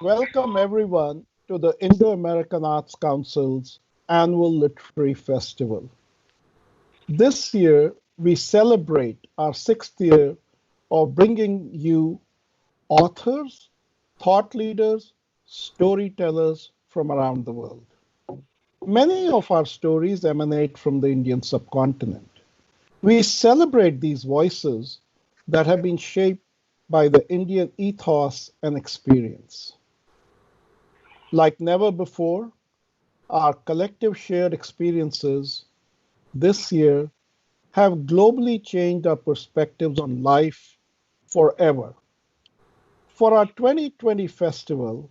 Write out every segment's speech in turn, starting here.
welcome everyone to the Indo-American Arts Council's annual literary festival. This year, we celebrate our 6th year of bringing you authors, thought leaders, storytellers from around the world. Many of our stories emanate from the Indian subcontinent. We celebrate these voices that have been shaped by the Indian ethos and experience. Like never before, our collective shared experiences this year have globally changed our perspectives on life forever. For our 2020 festival,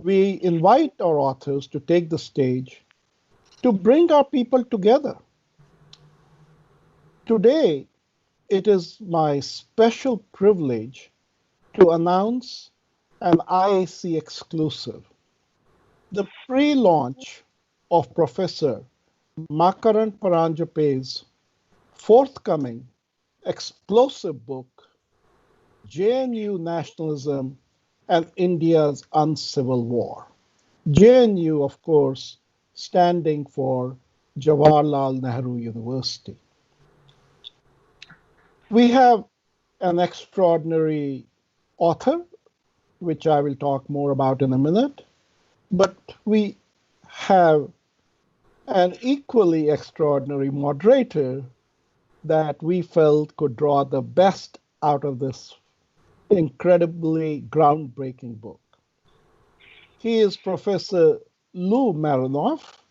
we invite our authors to take the stage to bring our people together. Today, it is my special privilege to announce an IAAC exclusive, the pre-launch of Professor Makarand Paranjape's forthcoming explosive book, JNU Nationalism and India's Uncivil War. JNU, of course, standing for Jawaharlal Nehru University. We have an extraordinary author, which I will talk more about in a minute, but we have an equally extraordinary moderator that we felt could draw the best out of this incredibly groundbreaking book. He is Professor Lou Marinoff.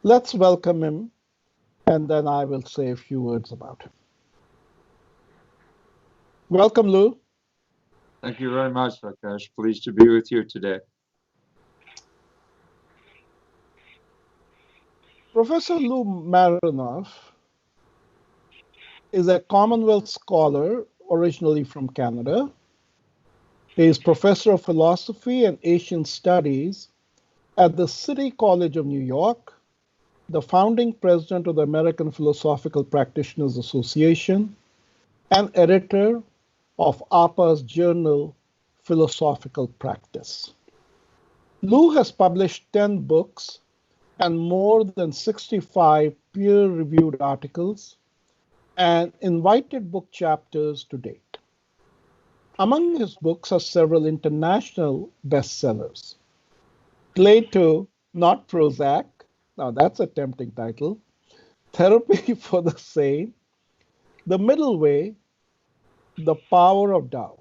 Let's welcome him, and then I will say a few words about him. Welcome, Lou. Thank you very much, Rakesh. Pleased to be with you today. Professor Lou Marinoff is a Commonwealth scholar originally from Canada. He is professor of philosophy and Asian studies at the City College of New York, the founding president of the American Philosophical Practitioners Association, and editor of APA's journal, Philosophical Practice. Lou has published 10 books and more than 65 peer-reviewed articles and invited book chapters to date. Among his books are several international bestsellers. Plato, Not Prozac, now that's a tempting title, Therapy for the Sane, The Middle Way, The Power of Tao,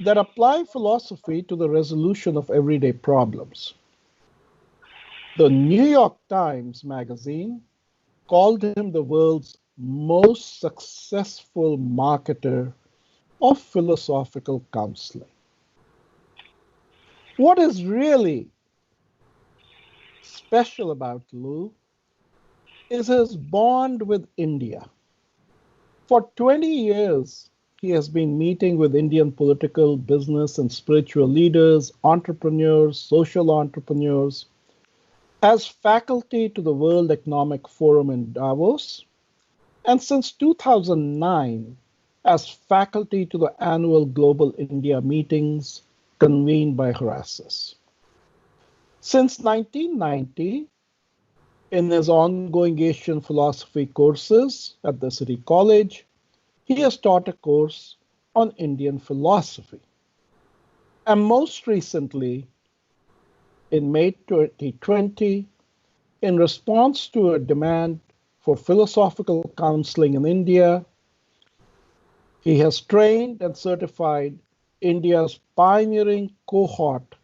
that apply philosophy to the resolution of everyday problems. The New York Times Magazine called him the world's most successful marketer of philosophical counseling. What is really special about Lou is his bond with India. For 20 years, he has been meeting with Indian political, business, and spiritual leaders, entrepreneurs, social entrepreneurs, as faculty to the World Economic Forum in Davos, and since 2009, as faculty to the annual Global India meetings convened by Horasis. Since 1990, in his ongoing Asian philosophy courses at the City College, he has taught a course on Indian philosophy. And most recently, in May 2020, in response to a demand for philosophical counseling in India, he has trained and certified India's pioneering cohort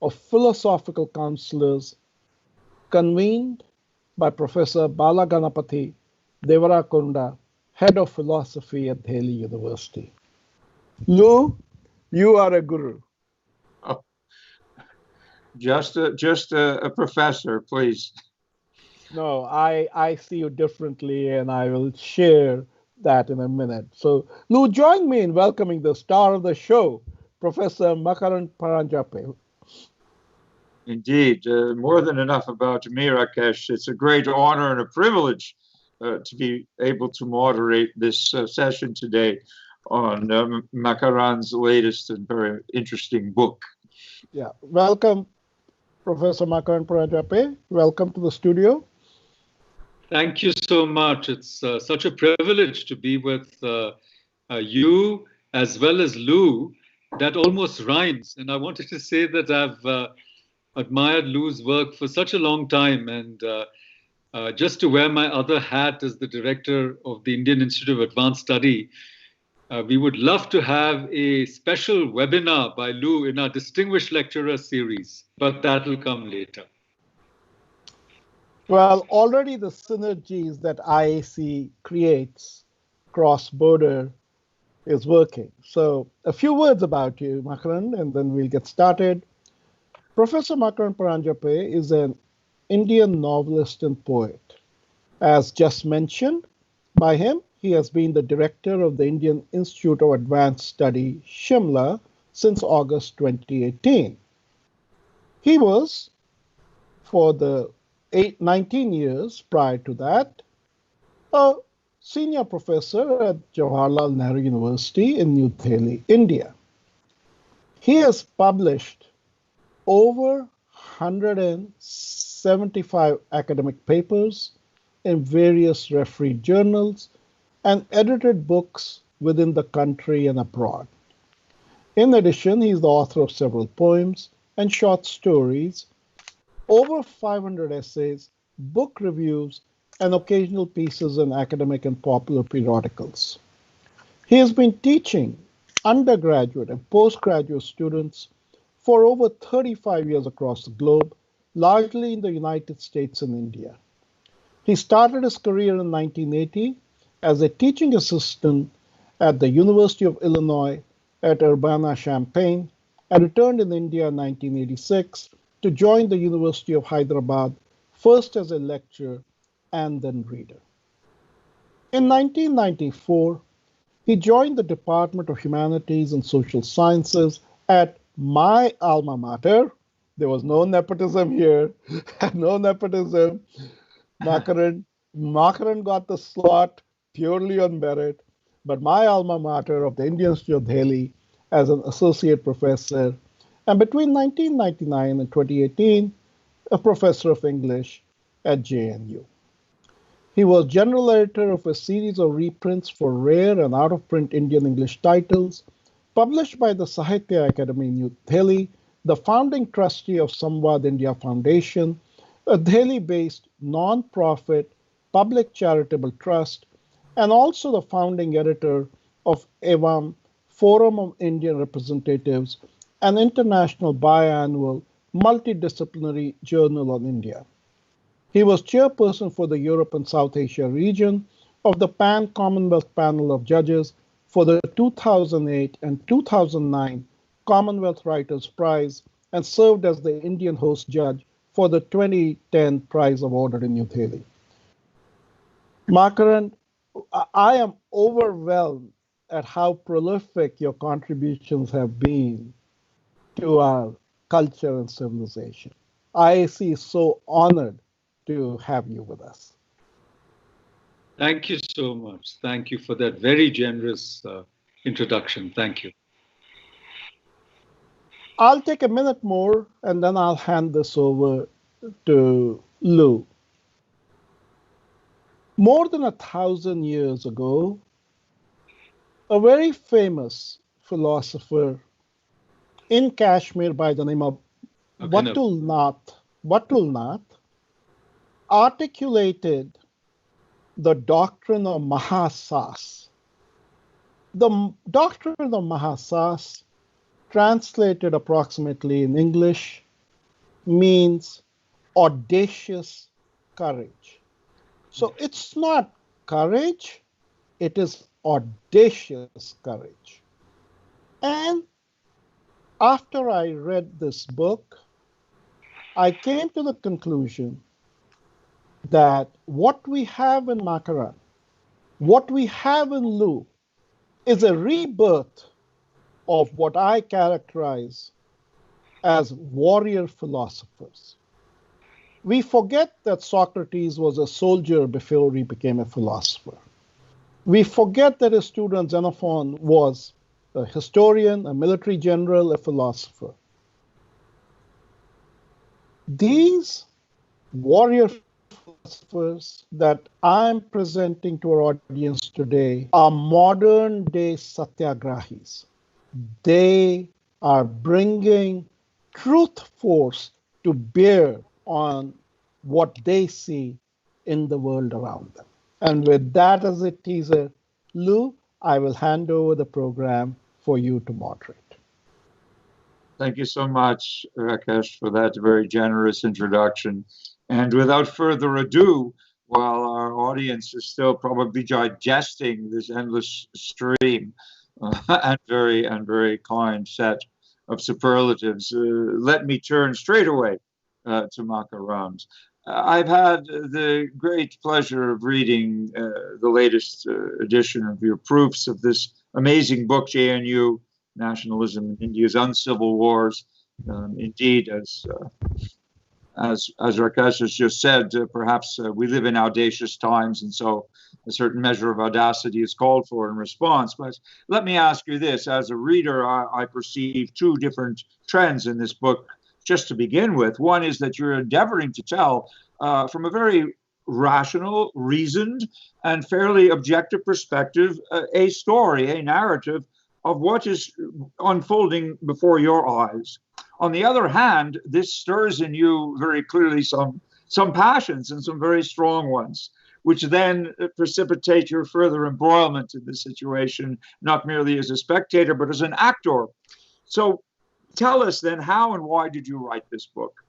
of philosophical counselors convened by Professor Balaganapathy Devarakonda, head of philosophy at Delhi University. Lou, you are a guru. Oh, just a professor, please. No, I see you differently, and I will share that in a minute. So, Lou, join me in welcoming the star of the show, Professor Makarand Paranjape. Indeed, more than enough about me, Rakesh. It's a great honor and a privilege to be able to moderate this session today on Makarand's latest and very interesting book. Yeah, welcome, Professor Makarand Paranjape. Welcome to the studio. Thank you so much. It's such a privilege to be with you as well as Lou. That almost rhymes. And I wanted to say that I've admired Lou's work for such a long time. And just to wear my other hat as the director of the Indian Institute of Advanced Study, we would love to have a special webinar by Lou in our Distinguished Lecturer series, but that will come later. Well, already the synergies that IAC creates cross-border is working. So a few words about you, Makarand, and then we'll get started. Professor Makarand Paranjape is an Indian novelist and poet. As just mentioned by him, he has been the director of the Indian Institute of Advanced Study, Shimla, since August 2018. He was, for the 19 years prior to that, a senior professor at Jawaharlal Nehru University in New Delhi, India. He has published over 175 academic papers in various refereed journals and edited books within the country and abroad. In addition, he is the author of several poems and short stories, over 500 essays, book reviews, and occasional pieces in academic and popular periodicals. He has been teaching undergraduate and postgraduate students for over 35 years across the globe, largely in the United States and India. He started his career in 1980 as a teaching assistant at the University of Illinois at Urbana-Champaign and returned in India in 1986 to join the University of Hyderabad, first as a lecturer and then reader. In 1994, he joined the Department of Humanities and Social Sciences at my alma mater. There was no nepotism here, no nepotism. Makarand got the slot purely on merit, but my alma mater of the Indian Institute of Delhi as an associate professor, and between 1999 and 2018, a professor of English at JNU. He was general editor of a series of reprints for rare and out-of-print Indian English titles, published by the Sahitya Academy in New Delhi, the founding trustee of Samvad India Foundation, a Delhi-based non-profit public charitable trust, and also the founding editor of EVAM, Forum of Indian Representatives, an international biannual multidisciplinary journal on India. He was chairperson for the Europe and South Asia region of the Pan-Commonwealth Panel of Judges for the 2008 and 2009 Commonwealth Writers' Prize and served as the Indian host judge for the 2010 Prize awarded in New Delhi. Makarand, I am overwhelmed at how prolific your contributions have been to our culture and civilization. IAC is so honored to have you with us. Thank you so much. Thank you for that very generous introduction. Thank you. I'll take a minute more and then I'll hand this over to Lou. More than 1,000 years ago, a very famous philosopher in Kashmir by the name of Vatul Nath articulated the doctrine of Mahasas. The doctrine of Mahasas, translated approximately in English, means audacious courage. So it's not courage, it is audacious courage. And after I read this book, I came to the conclusion that what we have in Makarand, what we have in Lou, is a rebirth of what I characterize as warrior philosophers. We forget that Socrates was a soldier before he became a philosopher. We forget that his student Xenophon was a historian, a military general, a philosopher. These warrior philosophers that I'm presenting to our audience today are modern day satyagrahis. They are bringing truth force to bear on what they see in the world around them. And with that as a teaser, Lou, I will hand over the program for you to moderate. Thank you so much, Rakesh, for that very generous introduction. And without further ado, while our audience is still probably digesting this endless stream and very kind set of superlatives, let me turn straight away to Makarand. I've had the great pleasure of reading the latest edition of your proofs of this amazing book, JNU, Nationalism in India's Uncivil Wars. Indeed, as Rakesh has just said, perhaps we live in audacious times, and so a certain measure of audacity is called for in response. But let me ask you this: as a reader, I perceive two different trends in this book. Just to begin with, one is that you're endeavoring to tell from a very rational, reasoned, and fairly objective perspective a story, a narrative of what is unfolding before your eyes. On the other hand, this stirs in you very clearly some passions and some very strong ones, which then precipitate your further embroilment in the situation, not merely as a spectator, but as an actor. So tell us then, how and why did you write this book?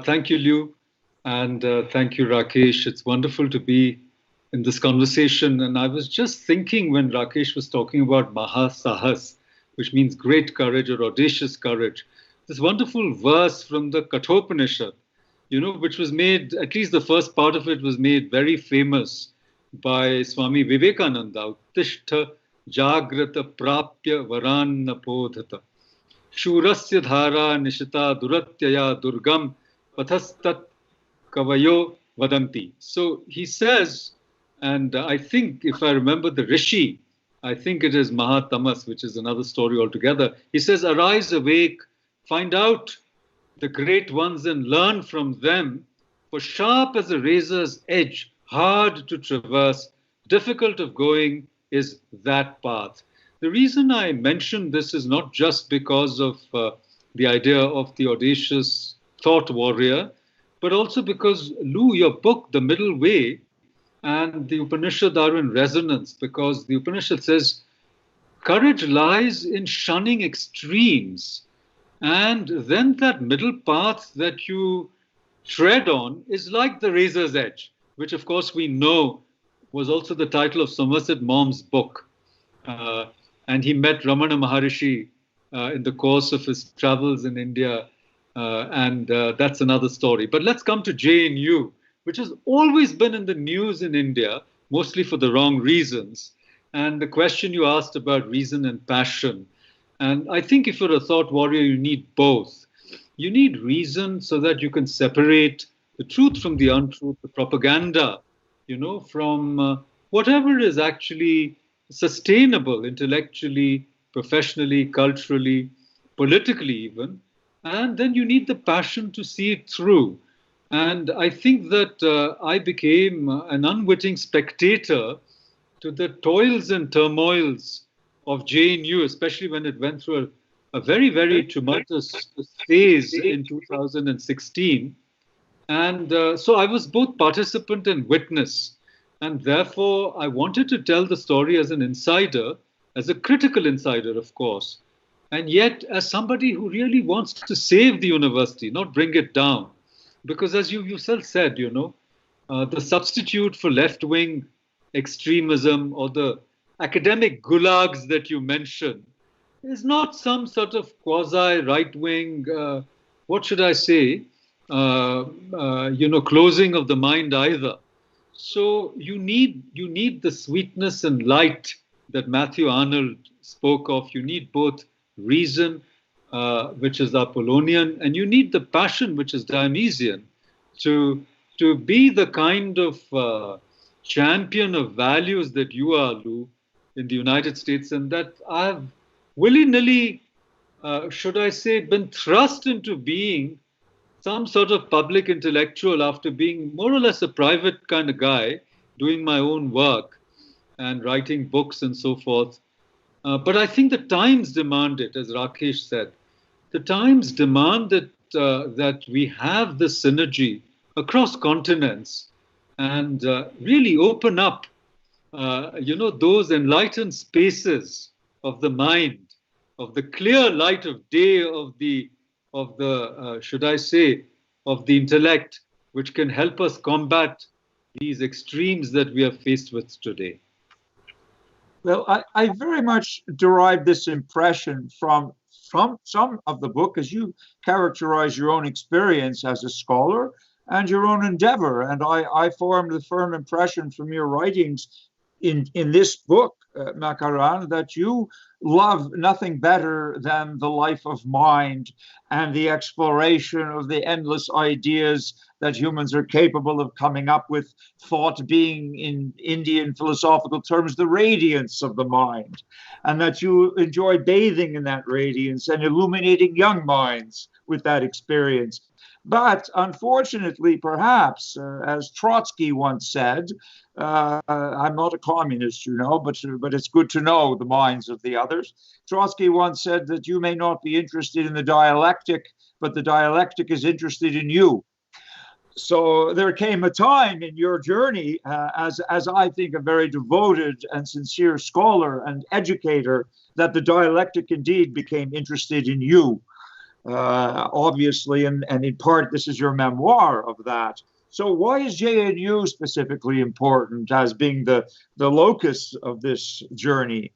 Thank you, Lou, and thank you, Rakesh. It's wonderful to be in this conversation. And I was just thinking when Rakesh was talking about Mahasahas, which means great courage or audacious courage, this wonderful verse from the Kathopanishad, which was made, at least the first part of it was made very famous by Swami Vivekananda. Uttishtha jagrata prapya varan napodhata. Shurasya dhara nishita duratyaya durgam pathastat kavayo vadanti. So he says, and I think if I remember the Rishi, I think it is Mahatamas, which is another story altogether. He says, arise, awake, find out the great ones and learn from them, for sharp as a razor's edge, hard to traverse, difficult of going is that path. The reason I mention this is not just because of the idea of the audacious thought warrior, but also because, Lou, your book, The Middle Way, and the Upanishad are in resonance, because the Upanishad says courage lies in shunning extremes. And then that middle path that you tread on is like the razor's edge, which of course we know was also the title of Somerset Maugham's book. And he met Ramana Maharishi in the course of his travels in India. And that's another story. But let's come to JNU, which has always been in the news in India, mostly for the wrong reasons. And the question you asked about reason and passion. And I think if you're a thought warrior, you need both. You need reason so that you can separate the truth from the untruth, the propaganda, from whatever is actually sustainable intellectually, professionally, culturally, politically even. And then you need the passion to see it through. And I think that I became an unwitting spectator to the toils and turmoils of JNU, especially when it went through a very, very tumultuous phase in 2016. And so I was both participant and witness. And therefore, I wanted to tell the story as an insider, as a critical insider, of course, and yet as somebody who really wants to save the university, not bring it down. Because as you yourself said, the substitute for left-wing extremism or the academic gulags that you mentioned is not some sort of quasi-right-wing, what should I say, closing of the mind either. So you need the sweetness and light that Matthew Arnold spoke of. You need both reason, which is Apollonian, and you need the passion, which is Dionysian, to be the kind of champion of values that you are, Lou, in the United States, and that I've willy-nilly, should I say, been thrust into being some sort of public intellectual after being more or less a private kind of guy, doing my own work and writing books and so forth. But I think the times demand it, as Rakesh said. The times demand that we have this synergy across continents and really open up, those enlightened spaces of the mind, of the clear light of day, should I say, of the intellect, which can help us combat these extremes that we are faced with today. Well, I very much derive this impression from some of the book, as you characterize your own experience as a scholar and your own endeavor. And I formed the firm impression from your writings in this book, Makarand, that you love nothing better than the life of mind and the exploration of the endless ideas that humans are capable of coming up with, thought being, in Indian philosophical terms, the radiance of the mind, and that you enjoy bathing in that radiance and illuminating young minds with that experience. But unfortunately, perhaps, as Trotsky once said, I'm not a communist, but it's good to know the minds of the others. Trotsky once said that you may not be interested in the dialectic, but the dialectic is interested in you. So there came a time in your journey, as I think a very devoted and sincere scholar and educator, that the dialectic indeed became interested in you. Obviously, and in part, this is your memoir of that. So why is JNU specifically important as being the locus of this journey?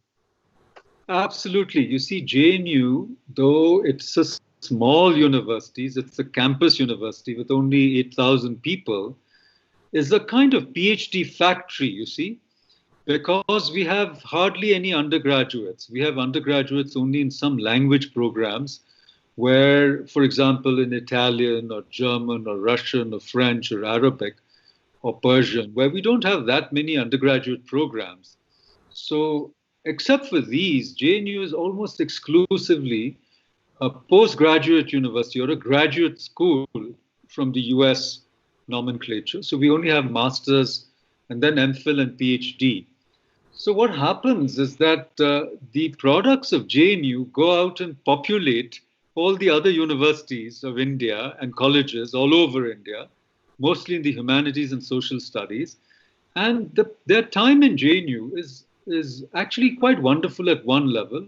Absolutely. You see, JNU, though it's a small university, it's a campus university with only 8,000 people, is a kind of PhD factory, you see, because we have hardly any undergraduates. We have undergraduates only in some language programs, where, for example, in Italian or German or Russian or French or Arabic or Persian, where we don't have that many undergraduate programs. So, except for these, JNU is almost exclusively a postgraduate university or a graduate school from the US nomenclature. So we only have masters and then MPhil and PhD. So what happens is that the products of JNU go out and populate all the other universities of India and colleges all over India, mostly in the humanities and social studies. And their time in JNU is actually quite wonderful at one level.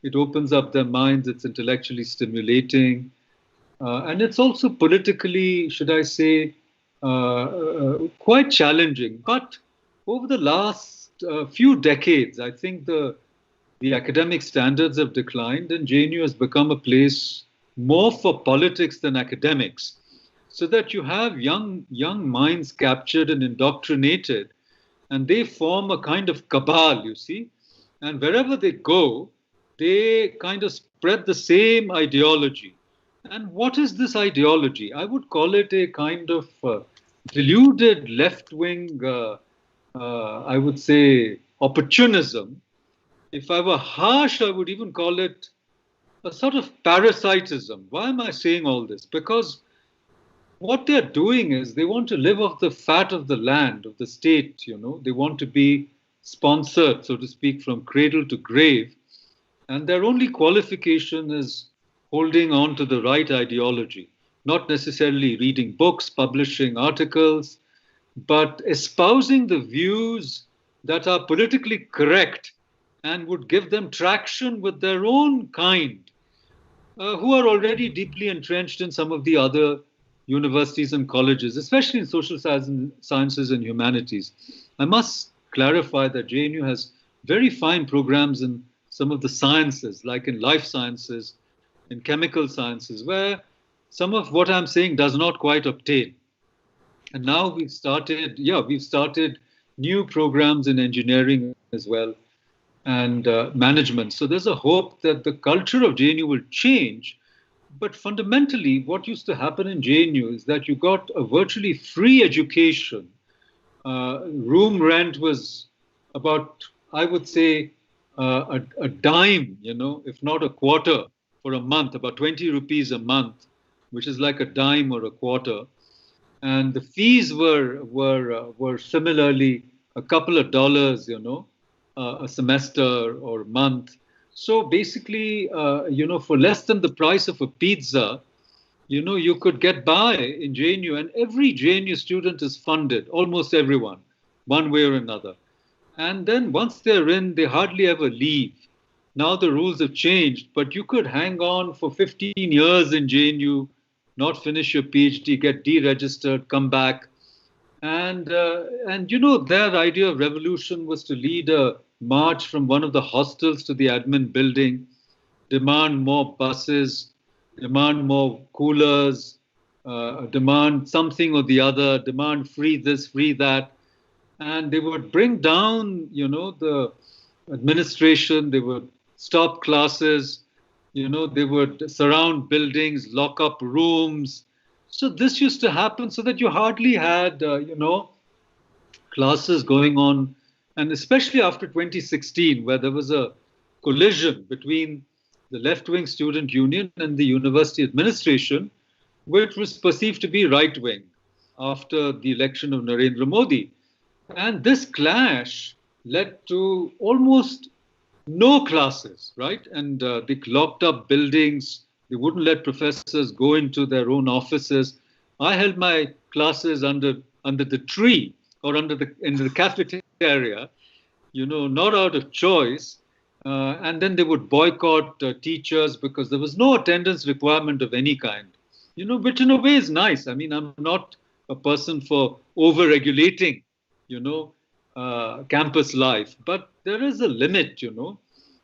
It opens up their minds, it's intellectually stimulating, and it's also politically, should I say, quite challenging. But over the last few decades, I think the academic standards have declined, and JNU has become a place more for politics than academics, so that you have young minds captured and indoctrinated, and they form a kind of cabal, you see, and wherever they go, they kind of spread the same ideology. And what is this ideology? I would call it a kind of deluded left-wing, I would say, opportunism. If I were harsh, I would even call it a sort of parasitism. Why am I saying all this? Because what they're doing is they want to live off the fat of the land, of the state, They want to be sponsored, so to speak, from cradle to grave. And their only qualification is holding on to the right ideology, not necessarily reading books, publishing articles, but espousing the views that are politically correct and would give them traction with their own kind, who are already deeply entrenched in some of the other universities and colleges, especially in social sciences and humanities. I must clarify that JNU has very fine programs in some of the sciences, like in life sciences, in chemical sciences, where some of what I'm saying does not quite obtain. And now we've started new programs in engineering as well, and management. So there's a hope that the culture of JNU will change. But fundamentally, what used to happen in JNU is that you got a virtually free education. Room rent was about, I would say, a dime, if not a quarter for a month, about 20 rupees a month which is like a dime or a quarter. And the fees were similarly a couple of dollars, a semester or a month. So basically, for less than the price of a pizza, you could get by in JNU, and every JNU student is funded, almost everyone, one way or another. And then once they're in, they hardly ever leave. Now the rules have changed, but you could hang on for 15 years in JNU, not finish your PhD, get deregistered, come back. And their idea of revolution was to lead a march from one of the hostels to the admin building, demand more buses, demand more coolers, demand something or the other, demand free this, free that. And they would bring down, the administration, they would stop classes, they would surround buildings, lock up rooms. So this used to happen so that you hardly had, classes going on. And especially after 2016, where there was a collision between the left-wing student union and the university administration, which was perceived to be right-wing after the election of Narendra Modi. And this clash led to almost no classes, right? And they locked up buildings. They wouldn't let professors go into their own offices. I held my classes under the tree or in the cafeteria, not out of choice. And then they would boycott teachers because there was no attendance requirement of any kind, which in a way is nice. I mean, I'm not a person for over-regulating, campus life, but there is a limit,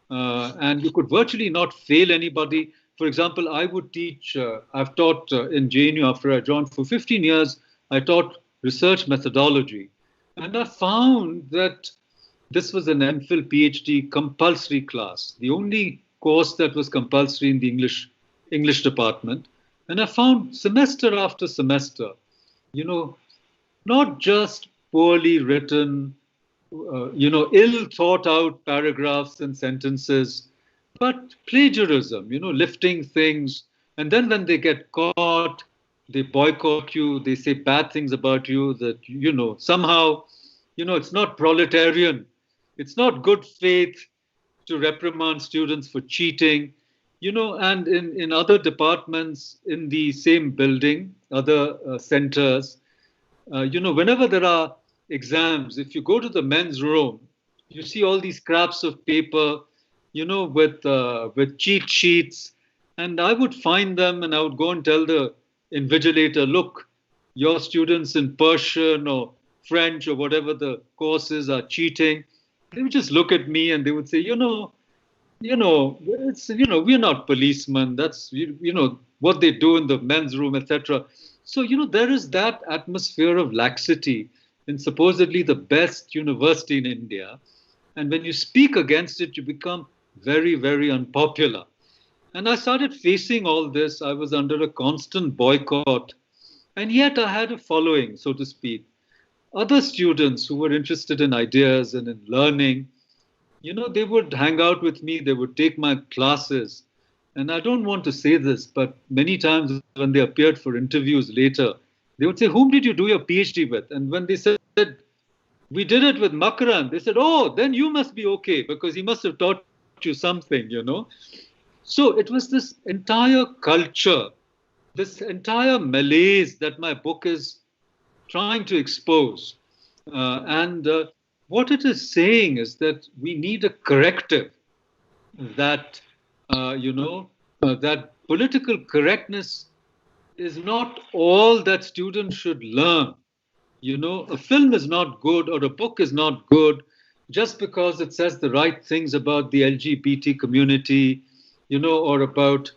and you could virtually not fail anybody. For example, I would teach, I've taught in JNU after I joined for 15 years, I taught research methodology. And I found that this was an MPhil PhD compulsory class, the only course that was compulsory in the English department. And I found semester after semester, not just poorly written, ill thought out paragraphs and sentences, but plagiarism, lifting things. And then when they get caught, they boycott you, they say bad things about you that, somehow, it's not proletarian. It's not good faith to reprimand students for cheating, and in other departments in the same building, other centers, whenever there are exams, if you go to the men's room, you see all these scraps of paper, with cheat sheets. And I would find them and I would go and tell the invigilator, look, your students in Persian or French or whatever the courses are cheating. They would just look at me and they would say, it's, we're not policemen. That's, what they do in the men's room, etc. So, there is that atmosphere of laxity in supposedly the best university in India. And when you speak against it, you become very, very unpopular. And I started facing all this. I was under a constant boycott. And yet I had a following, so to speak. Other students who were interested in ideas and in learning, they would hang out with me. They would take my classes. And I don't want to say this, but many times when they appeared for interviews later, they would say, whom did you do your PhD with? And when they said, we did it with Makarand, they said, oh, then you must be okay because he must have taught you something, So it was this entire culture, this entire malaise that my book is trying to expose. And what it is saying is that we need a corrective, that, that political correctness is not all that students should learn. A film is not good or a book is not good just because it says the right things about the LGBT community, or about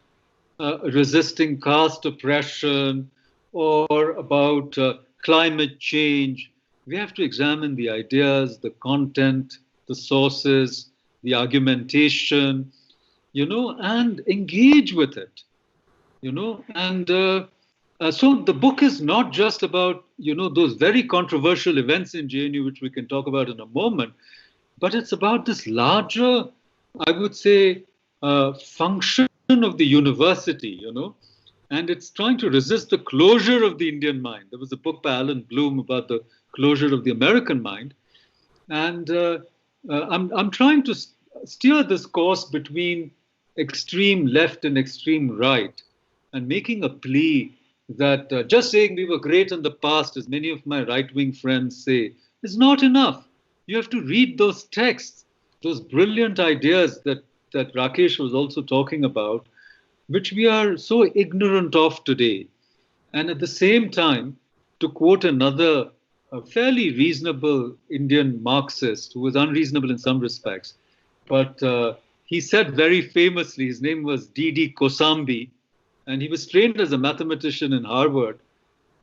resisting caste oppression or about climate change. We have to examine the ideas, the content, the sources, the argumentation, and engage with it, and so the book is not just about, those very controversial events in JNU, which we can talk about in a moment, but it's about this larger, I would say, function of the university, and it's trying to resist the closure of the Indian mind. There was a book by Alan Bloom about the closure of the American mind, and I'm trying to steer this course between extreme left and extreme right, and making a plea that just saying we were great in the past, as many of my right-wing friends say, is not enough. You have to read those texts, those brilliant ideas that Rakesh was also talking about, which we are so ignorant of today. And at the same time, to quote another fairly reasonable Indian Marxist, who was unreasonable in some respects, but he said very famously, his name was D.D. Kosambi, and he was trained as a mathematician in Harvard.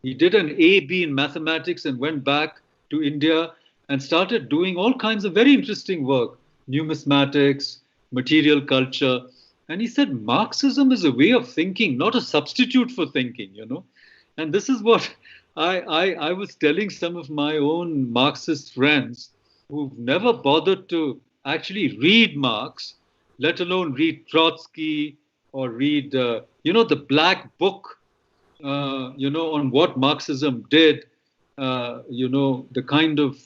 He did an A.B. in mathematics and went back to India and started doing all kinds of very interesting work, numismatics, material culture. And he said Marxism is a way of thinking, not a substitute for thinking, you know. And this is what I was telling some of my own Marxist friends who've never bothered to actually read Marx, let alone read Trotsky or read, the black book, on what Marxism did, the kind of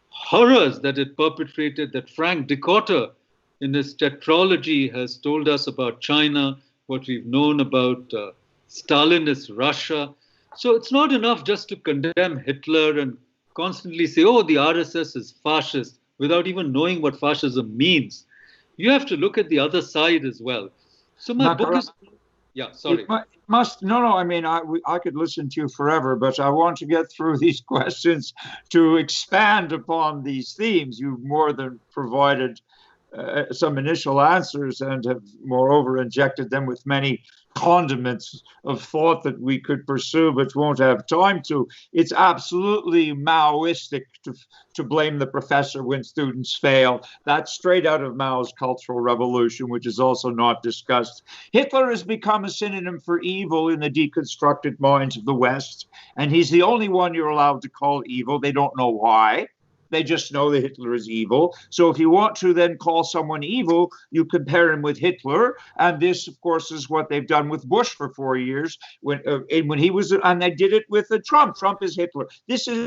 horrors that it perpetrated, that Frank Dicotter in his tetralogy has told us about China, what we've known about Stalinist Russia. So it's not enough just to condemn Hitler and constantly say, oh, the RSS is fascist, without even knowing what fascism means. You have to look at the other side as well. So my book is... Yeah, sorry. I mean, I could listen to you forever, but I want to get through these questions to expand upon these themes. You've more than provided some initial answers and have moreover injected them with many condiments of thought that we could pursue but won't have time to. It's absolutely Maoistic to blame the professor when students fail. That's straight out of Mao's Cultural Revolution, which is also not discussed. Hitler has become a synonym for evil in the deconstructed minds of the West, and he's the only one you're allowed to call evil. They don't know why. They just know that Hitler is evil. So if you want to then call someone evil, you compare him with Hitler. And this, of course, is what they've done with Bush for 4 years when he was, and they did it with Trump. Trump is Hitler.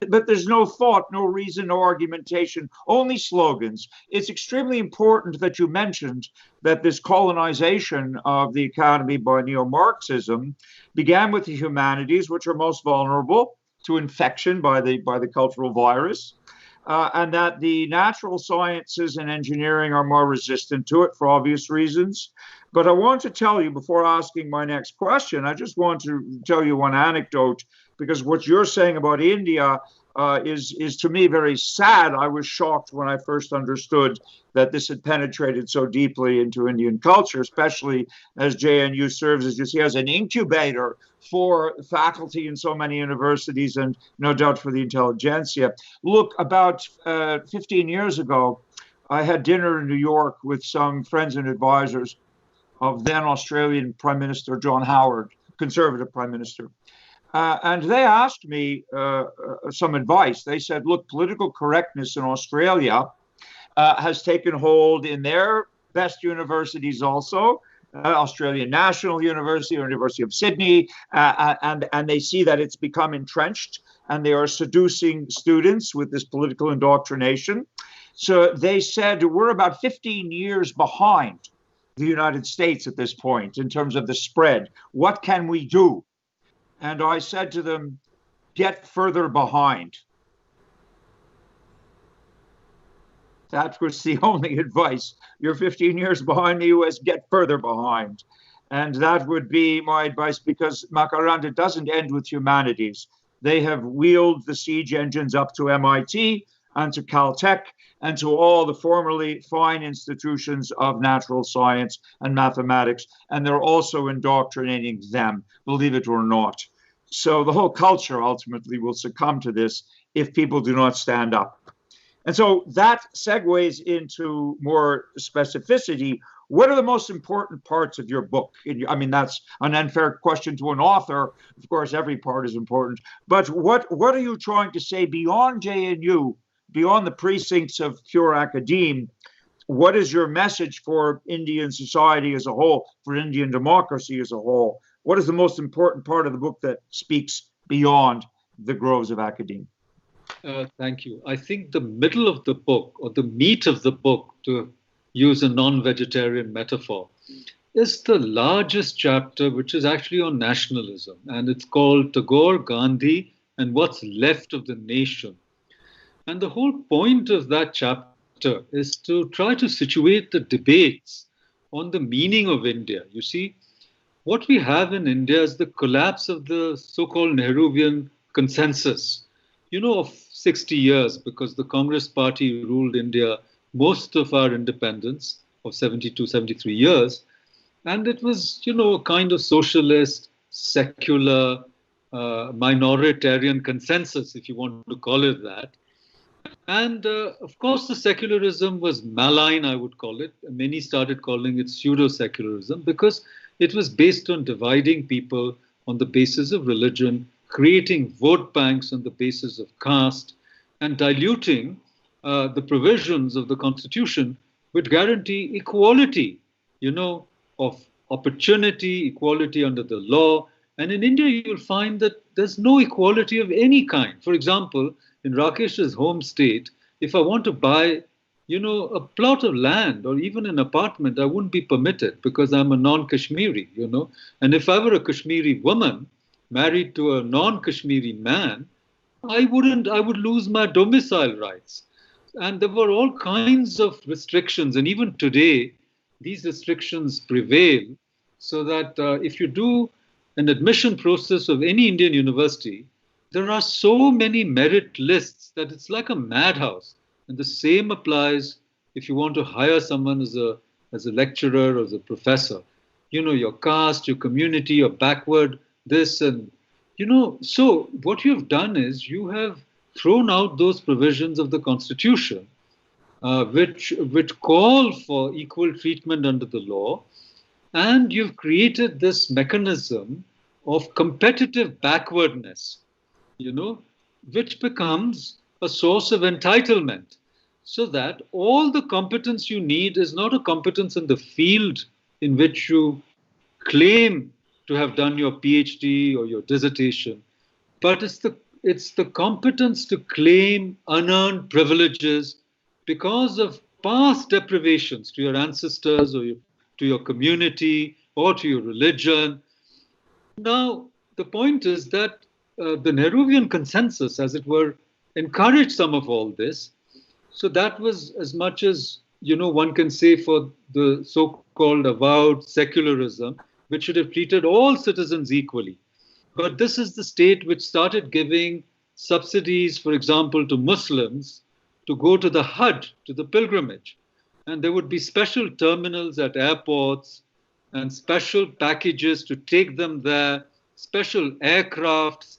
But there's no thought, no reason, no argumentation, only slogans. It's extremely important that you mentioned that this colonization of the academy by neo-Marxism began with the humanities, which are most vulnerable to infection by the cultural virus. And that the natural sciences and engineering are more resistant to it for obvious reasons. But I want to tell you, before asking my next question, I just want to tell you one anecdote, because what you're saying about India is to me very sad. I was shocked when I first understood that this had penetrated so deeply into Indian culture, especially as JNU serves, as you see, as an incubator for faculty in so many universities and no doubt for the intelligentsia. Look, about 15 years ago, I had dinner in New York with some friends and advisors of then Australian Prime Minister John Howard, Conservative Prime Minister. And they asked me some advice. They said, look, political correctness in Australia has taken hold in their best universities also, Australian National University or University of Sydney, and they see that it's become entrenched and they are seducing students with this political indoctrination. So they said, we're about 15 years behind the United States at this point in terms of the spread. What can we do? And I said to them, get further behind. That was the only advice. You're 15 years behind the US, get further behind. And that would be my advice, because Makarand, it doesn't end with humanities. They have wheeled the siege engines up to MIT and to Caltech and to all the formerly fine institutions of natural science and mathematics. And they're also indoctrinating them, believe it or not. So the whole culture ultimately will succumb to this if people do not stand up. And so that segues into more specificity. What are the most important parts of your book? I mean, that's an unfair question to an author. Of course, every part is important. But what are you trying to say beyond JNU, beyond the precincts of pure academe? What is your message for Indian society as a whole, for Indian democracy as a whole? what is the most important part of the book that speaks beyond the groves of academia? Thank you. I think the middle of the book, or the meat of the book, to use a non-vegetarian metaphor, is the largest chapter, which is actually on nationalism. And it's called Tagore, Gandhi, and What's Left of the Nation. And the whole point of that chapter is to try to situate the debates on the meaning of India. You see, what we have in India is the collapse of the so-called Nehruvian consensus, of 60 years, because the Congress party ruled India most of our independence of 72, 73 years. And it was, a kind of socialist, secular, minoritarian consensus, if you want to call it that. And of course, the secularism was malign, I would call it. Many started calling it pseudo-secularism because it was based on dividing people on the basis of religion, creating vote banks on the basis of caste, and diluting the provisions of the Constitution which guarantee equality, of opportunity, equality under the law. And in India, you'll find that there's no equality of any kind. For example, in Rakesh's home state, if I want to buy, a plot of land or even an apartment, I wouldn't be permitted because I'm a non-Kashmiri, And if I were a Kashmiri woman married to a non-Kashmiri man, I would lose my domicile rights. And there were all kinds of restrictions. And even today, these restrictions prevail, so that if you do an admission process of any Indian university, there are so many merit lists that it's like a madhouse. And the same applies if you want to hire someone as a lecturer or as a professor. Your caste, your community, your backward, this and, so what you have done is you have thrown out those provisions of the Constitution which call for equal treatment under the law, and you've created this mechanism of competitive backwardness, which becomes a source of entitlement, so that all the competence you need is not a competence in the field in which you claim to have done your PhD or your dissertation, but it's the competence to claim unearned privileges because of past deprivations to your ancestors or to your community or to your religion. Now, the point is that the Nehruvian consensus, as it were, encouraged some of all this. So that was as much as, one can say for the so-called avowed secularism, which should have treated all citizens equally. But this is the state which started giving subsidies, for example, to Muslims to go to the Hajj, to the pilgrimage. And there would be special terminals at airports and special packages to take them there, special aircrafts.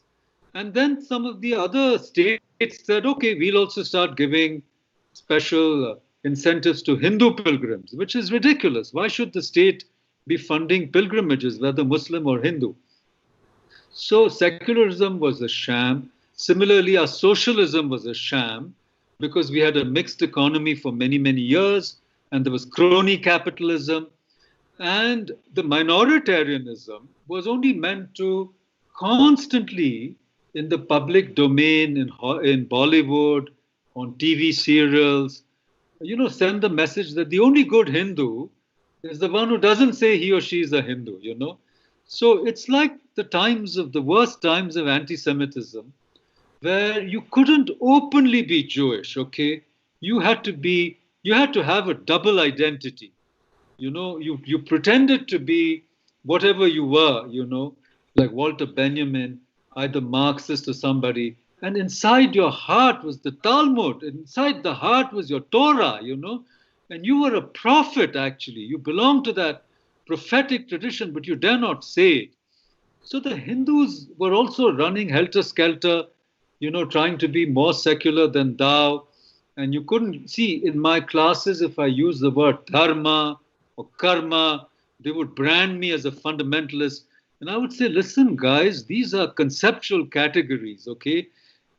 And then some of the other states said, okay, we'll also start giving special incentives to Hindu pilgrims, which is ridiculous. Why should the state be funding pilgrimages, whether Muslim or Hindu? So secularism was a sham. Similarly, our socialism was a sham because we had a mixed economy for many, many years, and there was crony capitalism. And the minoritarianism was only meant to constantly, in the public domain, in Bollywood, on TV serials, send the message that the only good Hindu is the one who doesn't say he or she is a Hindu, So it's like the worst times of anti-Semitism, where you couldn't openly be Jewish, okay? You had to have a double identity. You pretended to be whatever you were, like Walter Benjamin, either Marxist or somebody. And inside your heart was the Talmud. Inside the heart was your Torah, And you were a prophet, actually. You belonged to that prophetic tradition, but you dare not say it. So the Hindus were also running helter-skelter, trying to be more secular than thou. And you couldn't see in my classes, if I use the word dharma or karma, they would brand me as a fundamentalist. And I would say, listen, guys, these are conceptual categories, okay?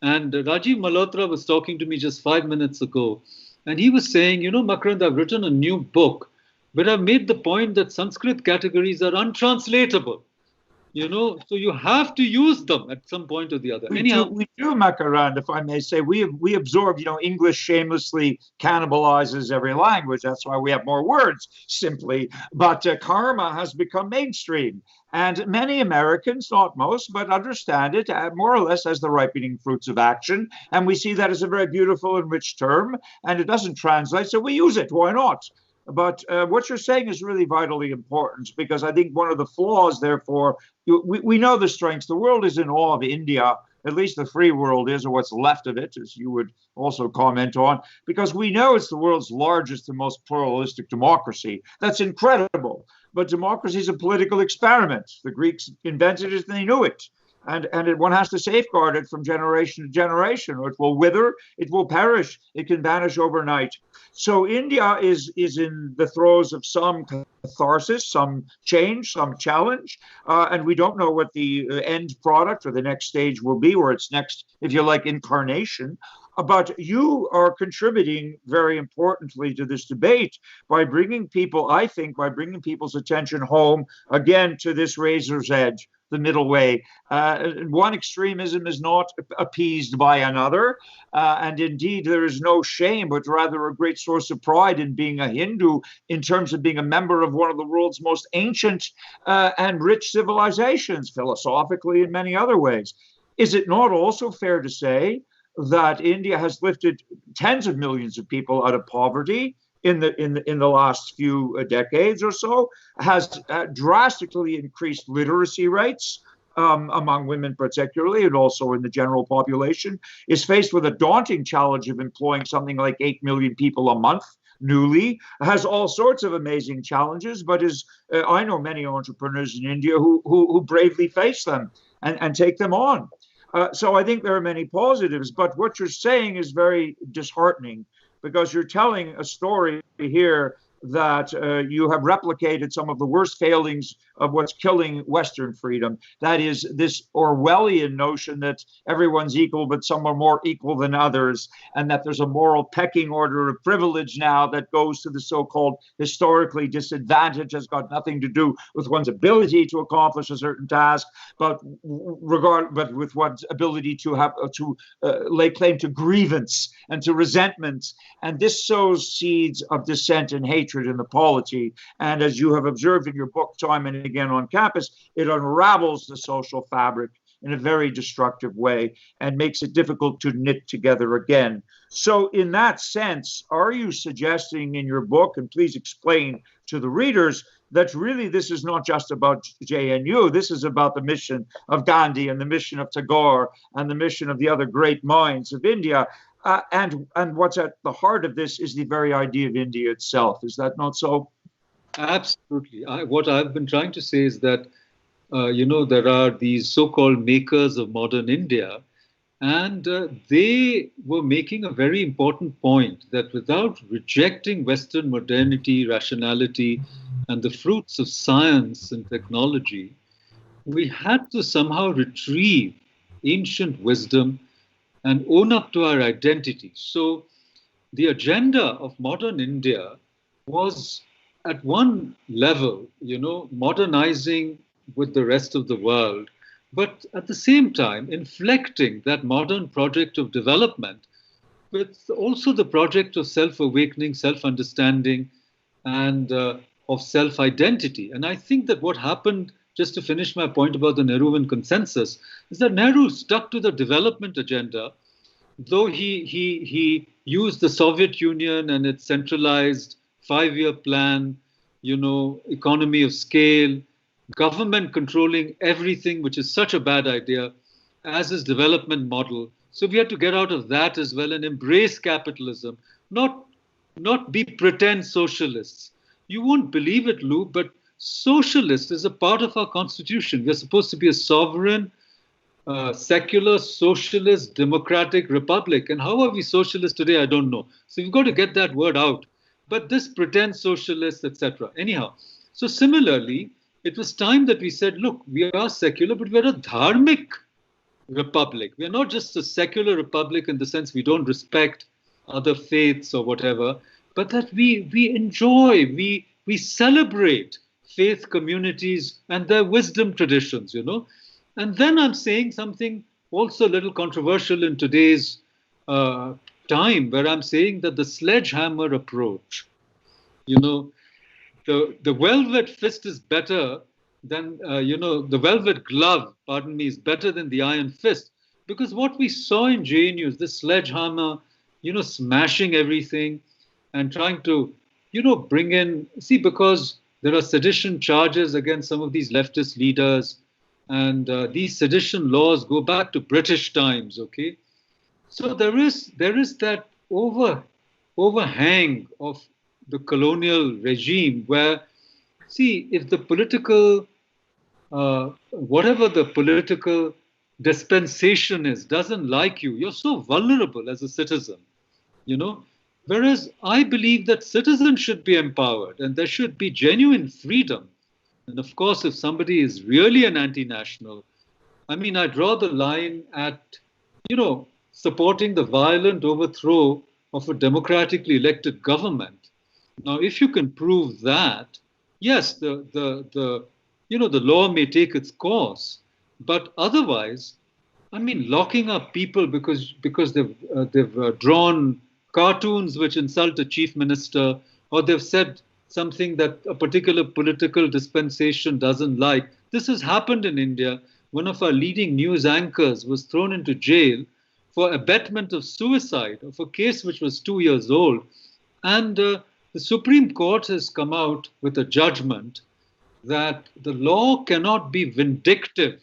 And Rajiv Malhotra was talking to me just 5 minutes ago. And he was saying, Makarand, I've written a new book, but I've made the point that Sanskrit categories are untranslatable. So you have to use them at some point or the other. Anyhow, We do, Makarand, if I may say. We absorb, English shamelessly cannibalizes every language. That's why we have more words, simply. But karma has become mainstream. And many Americans, not most, but understand it more or less as the ripening fruits of action. And we see that as a very beautiful and rich term. And it doesn't translate, so we use it. Why not? But what you're saying is really vitally important, because I think one of the flaws, therefore, we know the strengths. The world is in awe of India, at least the free world is, or what's left of it, as you would also comment on, because we know it's the world's largest and most pluralistic democracy. That's incredible. But democracy is a political experiment. The Greeks invented it and they knew it. And one has to safeguard it from generation to generation, or it will wither, it will perish, it can vanish overnight. So India is in the throes of some catharsis, some change, some challenge, and we don't know what the end product or the next stage will be, or its next, if you like, incarnation. But you are contributing very importantly to this debate by bringing people's attention home again to this razor's edge, the middle way. One extremism is not appeased by another. And indeed, there is no shame, but rather a great source of pride in being a Hindu in terms of being a member of one of the world's most ancient and rich civilizations, philosophically in many other ways. Is it not also fair to say that India has lifted tens of millions of people out of poverty in the last few decades or so, has drastically increased literacy rates among women particularly, and also in the general population, is faced with a daunting challenge of employing something like 8 million people a month newly, has all sorts of amazing challenges, but I know many entrepreneurs in India who bravely face them and take them on. So I think there are many positives, but what you're saying is very disheartening, because you're telling a story here that you have replicated some of the worst failings of what's killing Western freedom. That is this Orwellian notion that everyone's equal, but some are more equal than others, and that there's a moral pecking order of privilege now that goes to the so-called historically disadvantaged, has got nothing to do with one's ability to accomplish a certain task, but with one's ability to lay claim to grievance and to resentment. And this sows seeds of dissent and hatred in the polity. And as you have observed in your book time and again on campus, it unravels the social fabric in a very destructive way and makes it difficult to knit together again. So in that sense, are you suggesting in your book, and please explain to the readers, that really this is not just about JNU, this is about the mission of Gandhi and the mission of Tagore and the mission of the other great minds of India? And what's at the heart of this is the very idea of India itself. Is that not so? Absolutely. What I've been trying to say is that, there are these so-called makers of modern India, and they were making a very important point that without rejecting Western modernity, rationality, and the fruits of science and technology, we had to somehow retrieve ancient wisdom and own up to our identity. So the agenda of modern India was at one level, modernizing with the rest of the world, but at the same time inflecting that modern project of development with also the project of self-awakening, self-understanding, and of self-identity. And I think that what happened, just to finish my point about the Nehruvian consensus, is that Nehru stuck to the development agenda, though he used the Soviet Union and its centralized 5-year plan, economy of scale, government controlling everything, which is such a bad idea, as his development model. So we had to get out of that as well and embrace capitalism, not be pretend socialists. You won't believe it, Lou, but socialist is a part of our constitution. We're supposed to be a sovereign, secular, socialist, democratic republic. And how are we socialist today? I don't know. So we've got to get that word out. But this pretend socialist, etc. Anyhow, so similarly, it was time that we said, look, we are secular, but we're a dharmic republic. We're not just a secular republic in the sense we don't respect other faiths or whatever, but that we enjoy, we celebrate faith communities and their wisdom traditions, And then I'm saying something also a little controversial in today's time, where I'm saying that the sledgehammer approach, the velvet fist is better than, the velvet glove, pardon me, is better than the iron fist. Because what we saw in JNU is this sledgehammer, smashing everything and trying to, bring in, see, because there are sedition charges against some of these leftist leaders, and these sedition laws go back to British times, okay? So there is that overhang of the colonial regime where, see, if the political, whatever the political dispensation is, doesn't like you, you're so vulnerable as a citizen, Whereas I believe that citizens should be empowered and there should be genuine freedom. And of course, if somebody is really an anti-national, I mean, I draw the line at, supporting the violent overthrow of a democratically elected government. Now, if you can prove that, yes, the law may take its course, but otherwise, I mean, locking up people because they've drawn cartoons which insult a chief minister, or they've said something that a particular political dispensation doesn't like. This has happened in India. One of our leading news anchors was thrown into jail for abetment of suicide of a case which was 2 years old. And the Supreme Court has come out with a judgment that the law cannot be vindictive.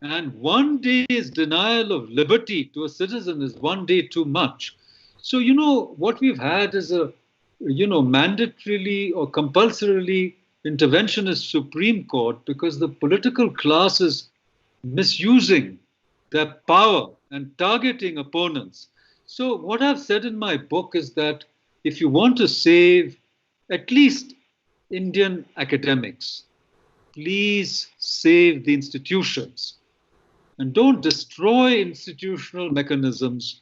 And one day's denial of liberty to a citizen is one day too much. So, what we've had is a, mandatorily or compulsorily interventionist Supreme Court because the political class is misusing their power and targeting opponents. So what I've said in my book is that if you want to save at least Indian academics, please save the institutions and don't destroy institutional mechanisms.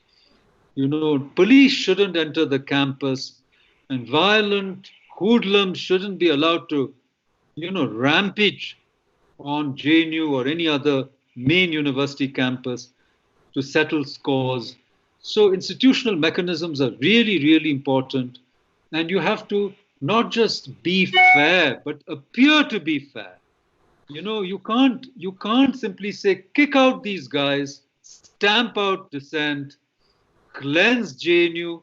Police shouldn't enter the campus, and violent hoodlums shouldn't be allowed to, rampage on JNU or any other main university campus to settle scores. So institutional mechanisms are really, really important. And you have to not just be fair, but appear to be fair. You can't simply say, kick out these guys, stamp out dissent, cleanse JNU,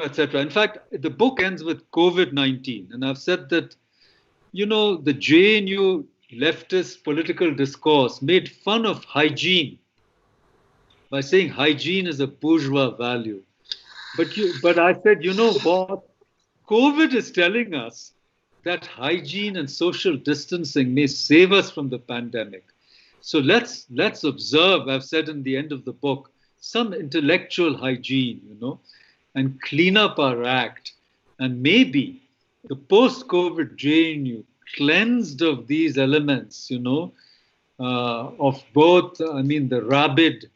etc. In fact, the book ends with COVID-19. And I've said that, the JNU leftist political discourse made fun of hygiene by saying hygiene is a bourgeois value. But I said, what? COVID is telling us that hygiene and social distancing may save us from the pandemic. So let's observe, I've said in the end of the book, some intellectual hygiene, and clean up our act. And maybe the post-COVID JNU cleansed of these elements, of both, the rabid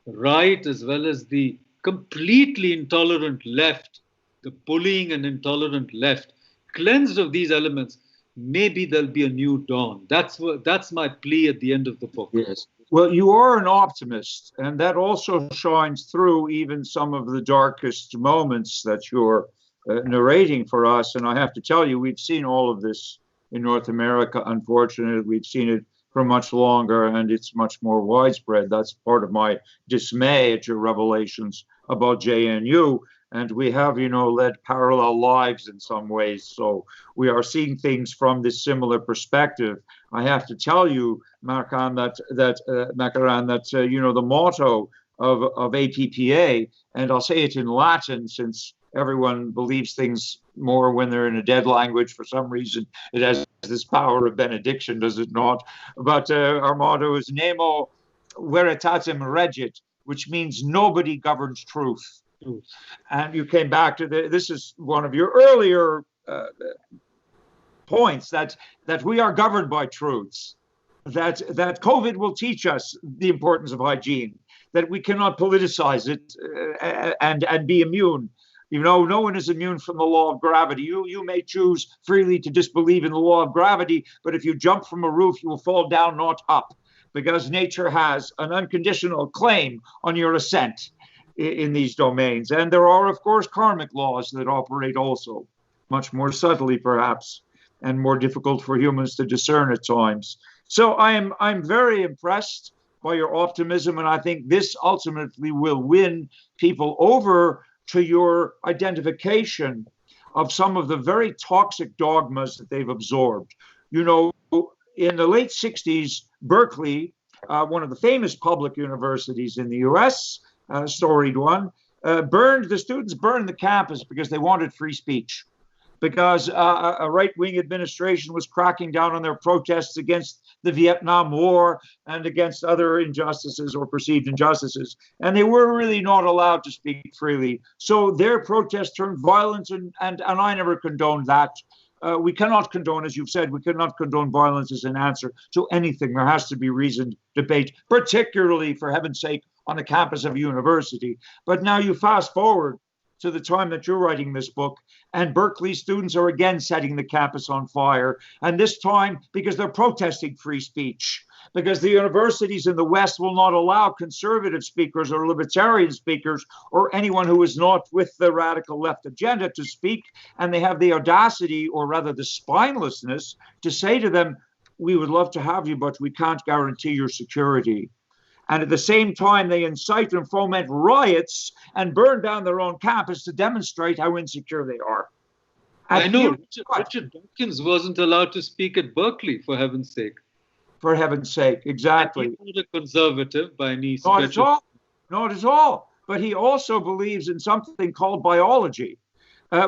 right as well as the completely intolerant left, the bullying and intolerant left, cleansed of these elements, maybe there'll be a new dawn. That's my plea at the end of the book. Yes. Well, you are an optimist, and that also shines through even some of the darkest moments that you're narrating for us. And I have to tell you, we've seen all of this in North America. Unfortunately, we've seen it for much longer, and it's much more widespread. That's part of my dismay at your revelations about JNU. And we have, led parallel lives in some ways. So we are seeing things from this similar perspective. I have to tell you, Makarand, that the motto of APPA, and I'll say it in Latin since everyone believes things more when they're in a dead language for some reason. It has this power of benediction, does it not? But our motto is Nemo Veritatem Regit, which means nobody governs truth. And you came back to this is one of your earlier points, that we are governed by truths, that COVID will teach us the importance of hygiene, that we cannot politicize it and be immune. You know, no one is immune from the law of gravity. You may choose freely to disbelieve in the law of gravity, but if you jump from a roof, you will fall down, not up, because nature has an unconditional claim on your ascent in these domains. And there are, of course, karmic laws that operate also, much more subtly, perhaps, and more difficult for humans to discern at times. So I'm very impressed by your optimism, and I think this ultimately will win people over to your identification of some of the very toxic dogmas that they've absorbed. You know, in the late 60s, Berkeley, one of the famous public universities in the US, storied one, the students burned the campus because they wanted free speech, because a right-wing administration was cracking down on their protests against the Vietnam War and against other injustices or perceived injustices. And they were really not allowed to speak freely. So their protest turned violent, and I never condoned that. We cannot condone, as you've said, we cannot condone violence as an answer to anything. There has to be reasoned debate, particularly, for heaven's sake, on the campus of a university. But now you fast forward to the time that you're writing this book, and Berkeley students are again setting the campus on fire. And this time because they're protesting free speech, because the universities in the West will not allow conservative speakers or libertarian speakers or anyone who is not with the radical left agenda to speak. And they have the audacity, or rather the spinelessness, to say to them, we would love to have you, but we can't guarantee your security. And at the same time, they incite and foment riots and burn down their own campus to demonstrate how insecure they are. I know Richard Dawkins wasn't allowed to speak at Berkeley, for heaven's sake. For heaven's sake, exactly. He's not a conservative by any Not stretch. at all. Not at all. But he also believes in something called biology.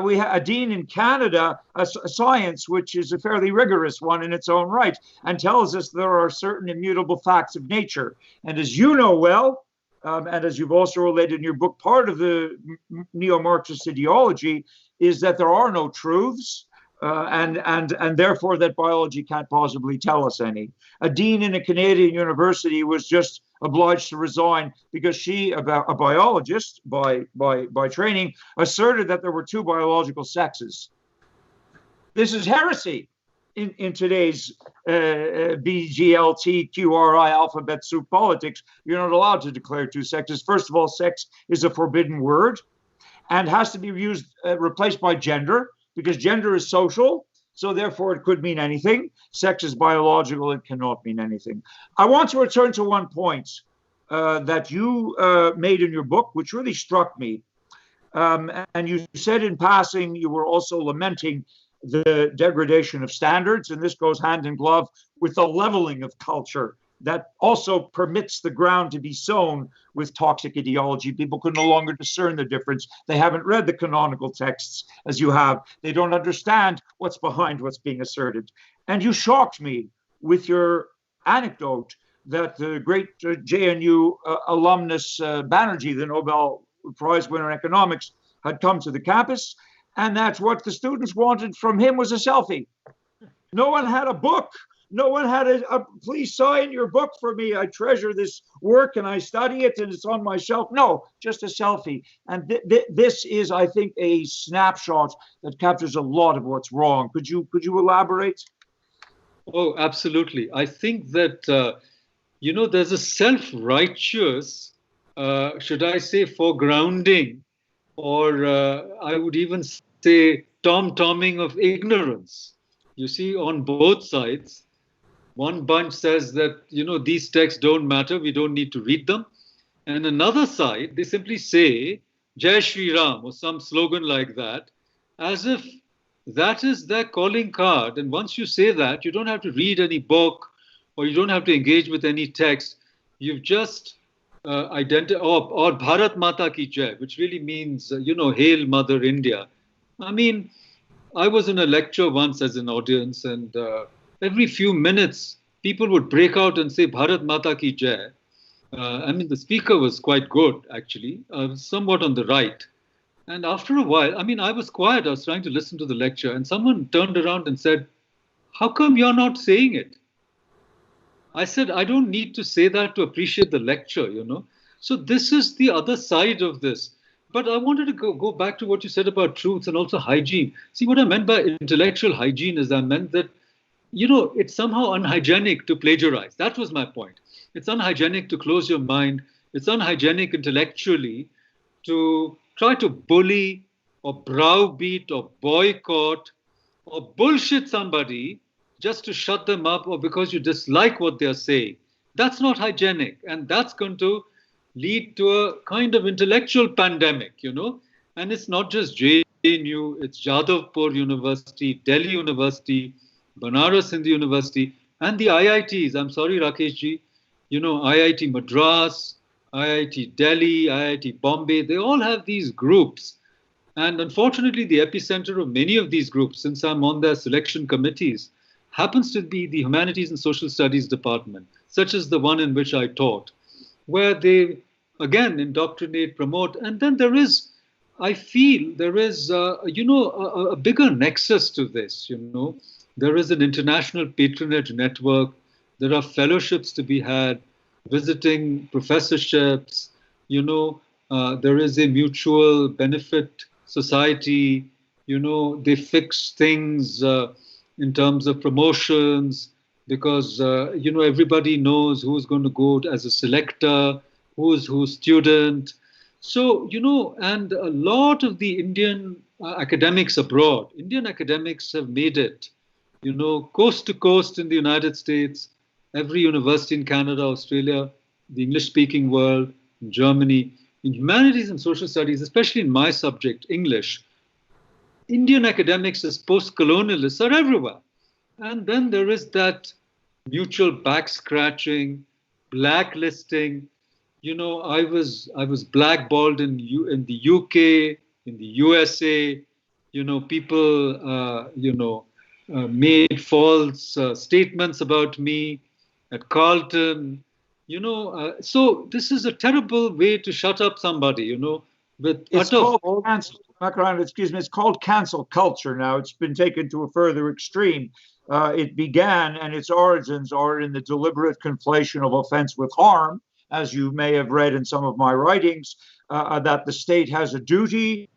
We have a dean in Canada, a science, which is a fairly rigorous one in its own right, and tells us there are certain immutable facts of nature. And as you know well, and as you've also related in your book, part of the neo-Marxist ideology is that there are no truths, and therefore that biology can't possibly tell us any. A dean in a Canadian university was just obliged to resign because she, a biologist by training, asserted that there were two biological sexes. This is heresy in today's BGLTQRI alphabet soup politics. You're not allowed to declare two sexes. First of all, sex is a forbidden word and has to be used, replaced by gender, because gender is social. So therefore, it could mean anything. Sex is biological. It cannot mean anything. I want to return to one point that you made in your book, which really struck me. And you said in passing, you were also lamenting the degradation of standards. And this goes hand in glove with the leveling of culture that also permits the ground to be sown with toxic ideology. People can no longer discern the difference. They haven't read the canonical texts as you have. They don't understand what's behind what's being asserted. And you shocked me with your anecdote that the great JNU alumnus Banerjee, the Nobel Prize winner in economics, had come to the campus, and that's what the students wanted from him was a selfie. No one had a book. No one had a please sign your book for me. I treasure this work and I study it and it's on my shelf. No, just a selfie. And this is, I think, a snapshot that captures a lot of what's wrong. Could you elaborate? Oh, absolutely. I think that, there's a self-righteous, should I say, foregrounding, or I would even say tom-tomming of ignorance. You see, on both sides. One bunch says that, these texts don't matter, we don't need to read them. And another side, they simply say, Jai Shri Ram, or some slogan like that, as if that is their calling card. And once you say that, you don't have to read any book, or you don't have to engage with any text. You've just identified, or Bharat Mata Ki Jai, which really means, Hail Mother India. I mean, I was in a lecture once as an audience, and every few minutes, people would break out and say, Bharat Mata Ki Jai. The speaker was quite good, actually, somewhat on the right. And after a while, I was quiet. I was trying to listen to the lecture. And someone turned around and said, how come you're not saying it? I said, I don't need to say that to appreciate the lecture, So this is the other side of this. But I wanted to go back to what you said about truth and also hygiene. See, what I meant by intellectual hygiene is I meant that, it's somehow unhygienic to plagiarize. That was my point. It's unhygienic to close your mind. It's unhygienic intellectually to try to bully or browbeat or boycott or bullshit somebody just to shut them up or because you dislike what they're saying. That's not hygienic. And that's going to lead to a kind of intellectual pandemic, And it's not just JNU, it's Jadavpur University, Delhi University, Banaras Hindu University, and the IITs. I'm sorry, Rakesh ji, IIT Madras, IIT Delhi, IIT Bombay, they all have these groups. And unfortunately, the epicenter of many of these groups, since I'm on their selection committees, happens to be the Humanities and Social Studies department, such as the one in which I taught, where they, again, indoctrinate, promote. And then there is, I feel, there is, a bigger nexus to this, There is an international patronage network. There are fellowships to be had, visiting professorships, there is a mutual benefit society, they fix things in terms of promotions because, everybody knows who's going to go as a selector, who's student. So, and a lot of the Indian academics abroad, Indian academics have made it, coast to coast in the United States, every university in Canada, Australia, the English-speaking world, in Germany, in humanities and social studies, especially in my subject, English, Indian academics as post-colonialists are everywhere. And then there is that mutual back-scratching, blacklisting. I was blackballed in the UK, in the USA. People, made false statements about me at Carlton. So this is a terrible way to shut up somebody, with it's called cancel. Makarand, excuse me, it's called cancel culture now. It's been taken to a further extreme. It began, and its origins are in the deliberate conflation of offense with harm, as you may have read in some of my writings, that the state has a duty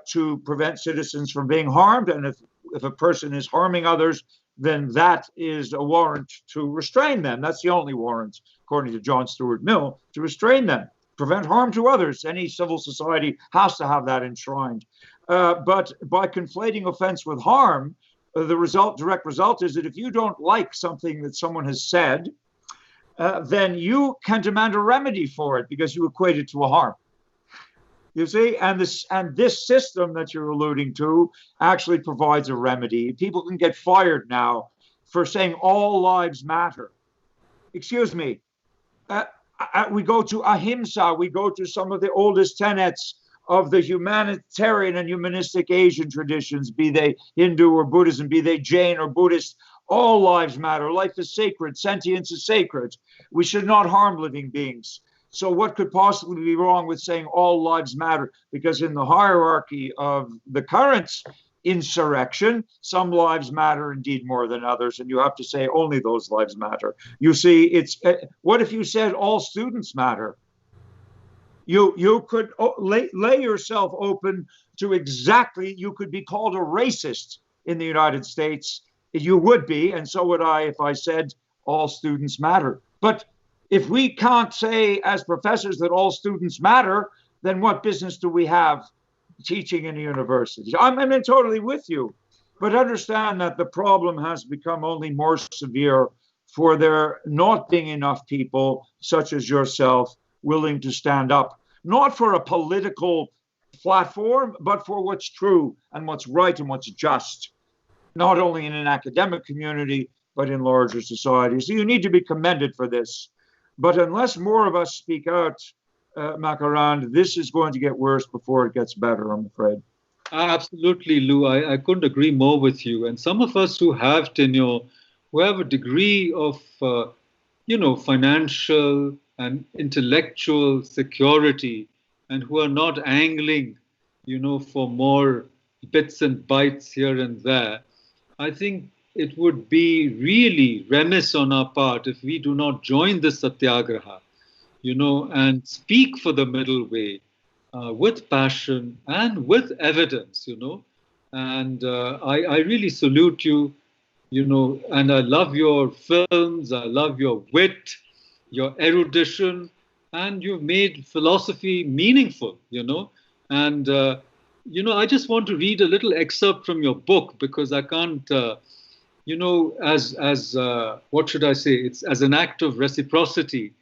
to prevent citizens from being harmed. And if a person is harming others, then that is a warrant to restrain them. That's the only warrant, according to John Stuart Mill, to restrain them, prevent harm to others. Any civil society has to have that enshrined. But by conflating offense with harm, the direct result is that if you don't like something that someone has said, then you can demand a remedy for it because you equate it to a harm. You see, and this system that you're alluding to actually provides a remedy. People can get fired now for saying all lives matter. Excuse me. We go to ahimsa. We go to some of the oldest tenets of the humanitarian and humanistic Asian traditions, be they Hindu or Buddhism, be they Jain or Buddhist. All lives matter. Life is sacred. Sentience is sacred. We should not harm living beings. So what could possibly be wrong with saying all lives matter? Because in the hierarchy of the current insurrection, some lives matter indeed more than others, and you have to say only those lives matter. You see, it's what if you said all students matter? You could lay yourself open to you could be called a racist in the United States. You would be, and so would I if I said all students matter. But if we can't say as professors that all students matter, then what business do we have teaching in a university? I'm totally with you, but understand that the problem has become only more severe for there not being enough people such as yourself willing to stand up, not for a political platform, but for what's true and what's right and what's just, not only in an academic community, but in larger society. So you need to be commended for this. But unless more of us speak out, Makarand, this is going to get worse before it gets better, I'm afraid. Absolutely, Lou. I couldn't agree more with you. And some of us who have tenure, who have a degree of, financial and intellectual security, and who are not angling, for more bits and bytes here and there, I think it would be really remiss on our part if we do not join this satyagraha, and speak for the middle way. with passion and with evidence, And I really salute you, and I love your films, I love your wit, your erudition, and you've made philosophy meaningful, And, I just want to read a little excerpt from your book because I can't, as what should I say? It's as an act of reciprocity.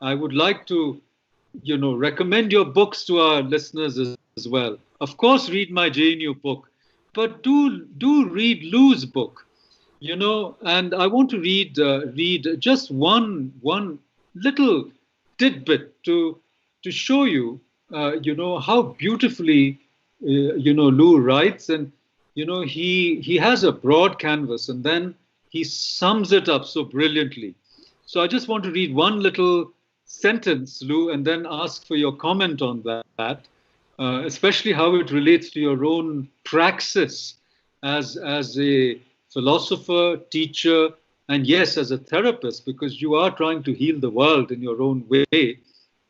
I would like to, recommend your books to our listeners as well. Of course, read my JNU book, but do read Lou's book, And I want to read just one little tidbit to show you, how beautifully, Lou writes, and he has a broad canvas, and then he sums it up so brilliantly. So I just want to read one little sentence, Lou, and then ask for your comment on that, especially how it relates to your own praxis as a philosopher, teacher, and yes, as a therapist, because you are trying to heal the world in your own way,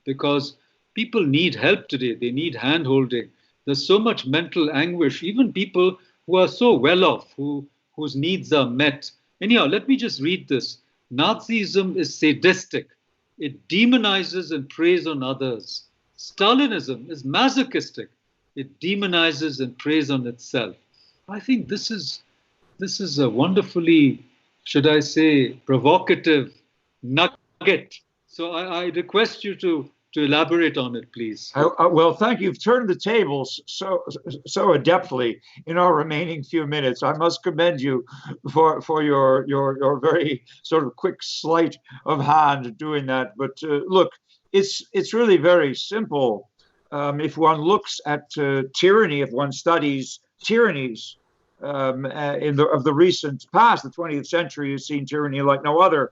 because people need help today. They need hand-holding. There's so much mental anguish, even people who are so well off, whose needs are met. Anyhow, let me just read this. Nazism is sadistic. It demonizes and preys on others. Stalinism is masochistic. It demonizes and preys on itself. I think this is a wonderfully, should I say, provocative nugget. So I request you to elaborate on it, please. Well, thank you. You've turned the tables so adeptly in our remaining few minutes. I must commend you for your very sort of quick sleight of hand doing that. But look, it's really very simple. If one looks at tyranny, if one studies tyrannies of the recent past, the 20th century has seen tyranny like no other,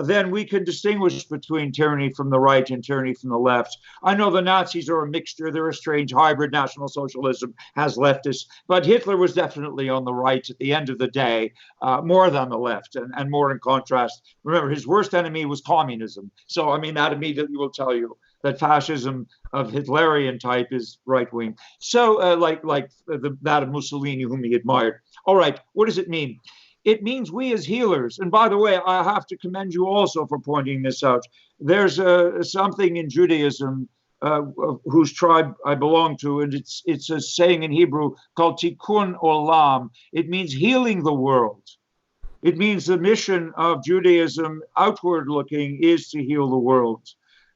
then we can distinguish between tyranny from the right and tyranny from the left. I know the Nazis are a mixture. They're a strange hybrid. National Socialism has leftists, but Hitler was definitely on the right at the end of the day, more than the left, and more in contrast. Remember, his worst enemy was communism. So, I mean, that immediately will tell you that fascism of Hitlerian type is right-wing. So, like that of Mussolini, whom he admired. All right, what does it mean? It means we as healers, and by the way, I have to commend you also for pointing this out. There's something in Judaism, whose tribe I belong to, and it's a saying in Hebrew called tikkun olam. It means healing the world. It means the mission of Judaism, outward looking, is to heal the world.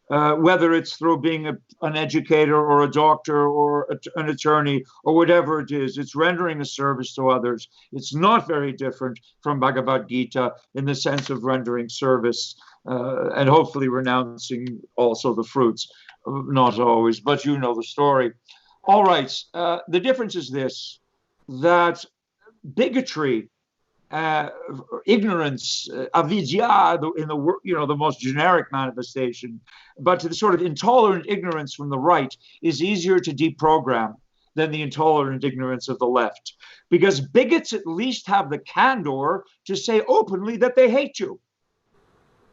Whether it's through being an educator or a doctor or an attorney or whatever it is, it's rendering a service to others. It's not very different from Bhagavad Gita in the sense of rendering service and hopefully renouncing also the fruits. Not always, but you know the story. All right, the difference is this, that bigotry, ignorance, avidya, in the most generic manifestation, but the sort of intolerant ignorance from the right is easier to deprogram than the intolerant ignorance of the left, because bigots at least have the candor to say openly that they hate you.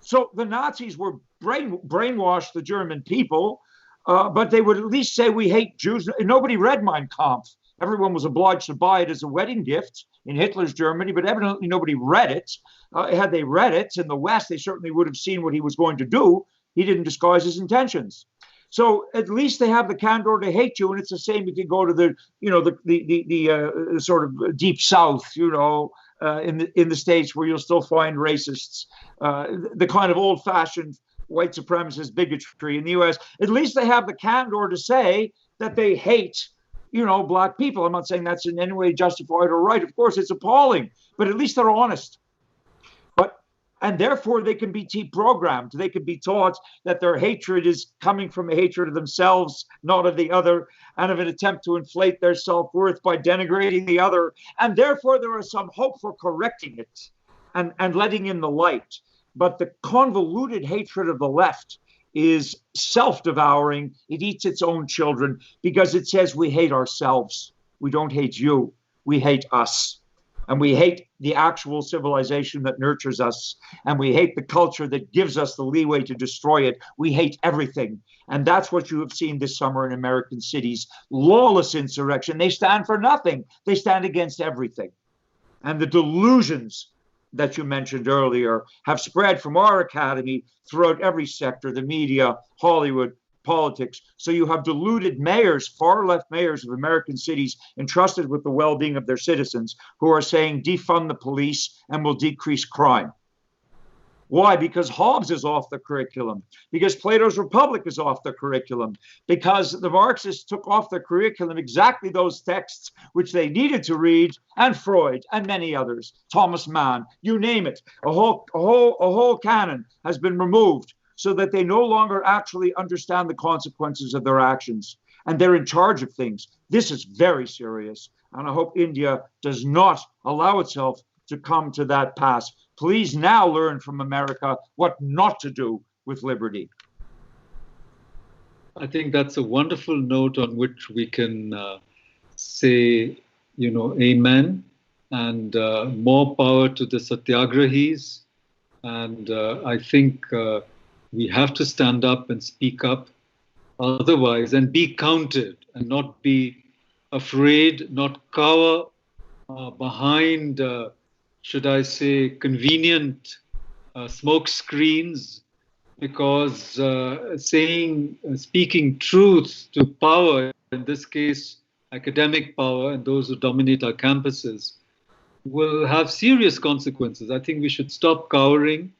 So the Nazis were brainwashed the German people, but they would at least say we hate Jews. Nobody read Mein Kampf. Everyone was obliged to buy it as a wedding gift in Hitler's Germany, but evidently nobody read it. Had they read it in the West, they certainly would have seen what he was going to do. He didn't disguise his intentions. So at least they have the candor to hate you, and it's the same if you go to the sort of deep South, in the States, where you'll still find racists, the kind of old-fashioned white supremacist bigotry in the U.S. At least they have the candor to say that they hate black people. I'm not saying that's in any way justified or right. Of course, it's appalling, but at least they're honest. And therefore, they can be deprogrammed. They can be taught that their hatred is coming from a hatred of themselves, not of the other, and of an attempt to inflate their self-worth by denigrating the other. And therefore, there is some hope for correcting it and letting in the light. But the convoluted hatred of the left is self-devouring. It eats its own children because it says we hate ourselves. We don't hate you. We hate us. And we hate the actual civilization that nurtures us. And we hate the culture that gives us the leeway to destroy it. We hate everything. And that's what you have seen this summer in American cities. Lawless insurrection. They stand for nothing. They stand against everything. And the delusions that you mentioned earlier have spread from our academy throughout every sector, the media, Hollywood, politics. So you have deluded mayors, far left mayors of American cities entrusted with the well-being of their citizens, who are saying defund the police and will decrease crime. Why? Because Hobbes is off the curriculum, because Plato's Republic is off the curriculum, because the Marxists took off the curriculum exactly those texts which they needed to read, and Freud and many others, Thomas Mann, you name it. A whole canon has been removed so that they no longer actually understand the consequences of their actions, and they're in charge of things. This is very serious, and I hope India does not allow itself to come to that pass. Please now learn from America what not to do with liberty. I think that's a wonderful note on which we can say, amen, and more power to the satyagrahis. And I think we have to stand up and speak up otherwise, and be counted, and not be afraid, not cower behind should I say, convenient smoke screens, because speaking truth to power, in this case, academic power and those who dominate our campuses, will have serious consequences. I think we should stop cowering,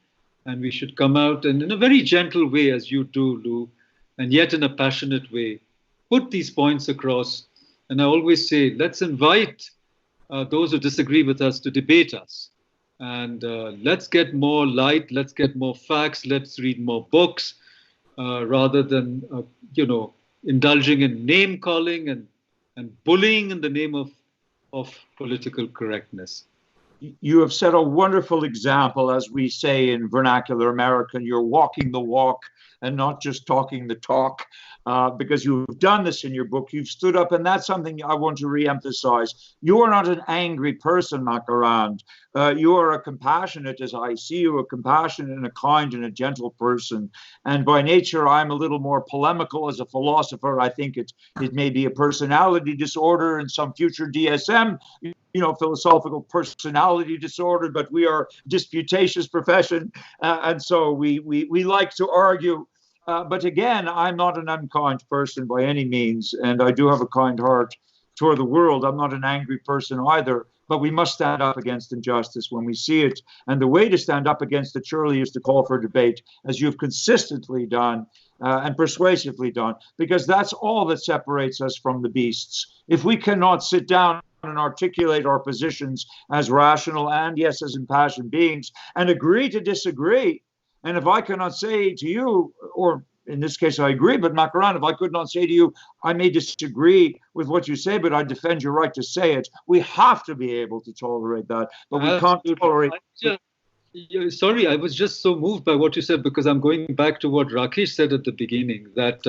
and we should come out and in a very gentle way, as you do, Lou, and yet in a passionate way, put these points across. And I always say, let's invite those who disagree with us to debate us. And let's get more light, let's get more facts, let's read more books, rather than, indulging in name calling and bullying in the name of political correctness. You have set a wonderful example, as we say in vernacular American. You're walking the walk and not just talking the talk. Because you've done this in your book. You've stood up, and that's something I want to re-emphasize. You are not an angry person, Makarand. You are a compassionate, as I see you, a compassionate and a kind and a gentle person. And by nature, I'm a little more polemical as a philosopher. I think it may be a personality disorder in some future DSM, philosophical personality disorder, but we are a disputatious profession. And so we like to argue. But again, I'm not an unkind person by any means, and I do have a kind heart toward the world. I'm not an angry person either, but we must stand up against injustice when we see it. And the way to stand up against it surely is to call for debate, as you've consistently done and persuasively done, because that's all that separates us from the beasts. If we cannot sit down and articulate our positions as rational and, yes, as impassioned beings, and agree to disagree, and if I cannot say to you, or in this case I agree, but Makarand, if I could not say to you, I may disagree with what you say, but I defend your right to say it, we have to be able to tolerate that. But we can't tolerate... Sorry, I was just so moved by what you said, because I'm going back to what Rakesh said at the beginning, that,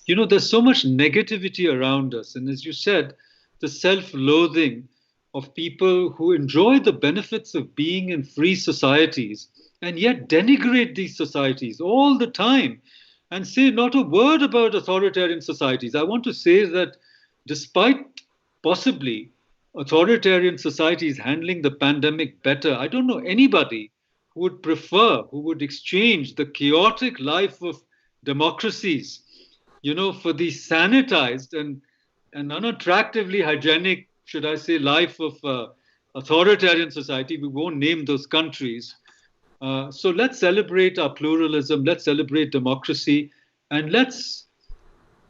there's so much negativity around us. And as you said, the self-loathing of people who enjoy the benefits of being in free societies, and yet denigrate these societies all the time and say not a word about authoritarian societies. I want to say that despite possibly authoritarian societies handling the pandemic better, I don't know anybody who would prefer, who would exchange the chaotic life of democracies, for the sanitized and unattractively hygienic, should I say, life of authoritarian society. We won't name those countries. So let's celebrate our pluralism, let's celebrate democracy, and let's,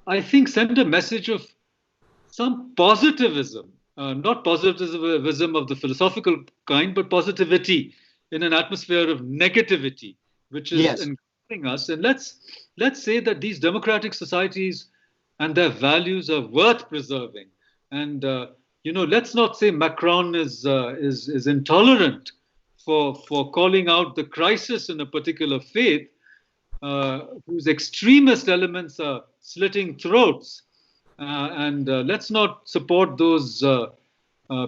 I think, send a message of some positivism, not positivism of the philosophical kind, but positivity in an atmosphere of negativity, which is engulfing us. And let's say that these democratic societies and their values are worth preserving. And, let's not say Macron is intolerant for calling out the crisis in a particular faith, whose extremist elements are slitting throats. And let's not support those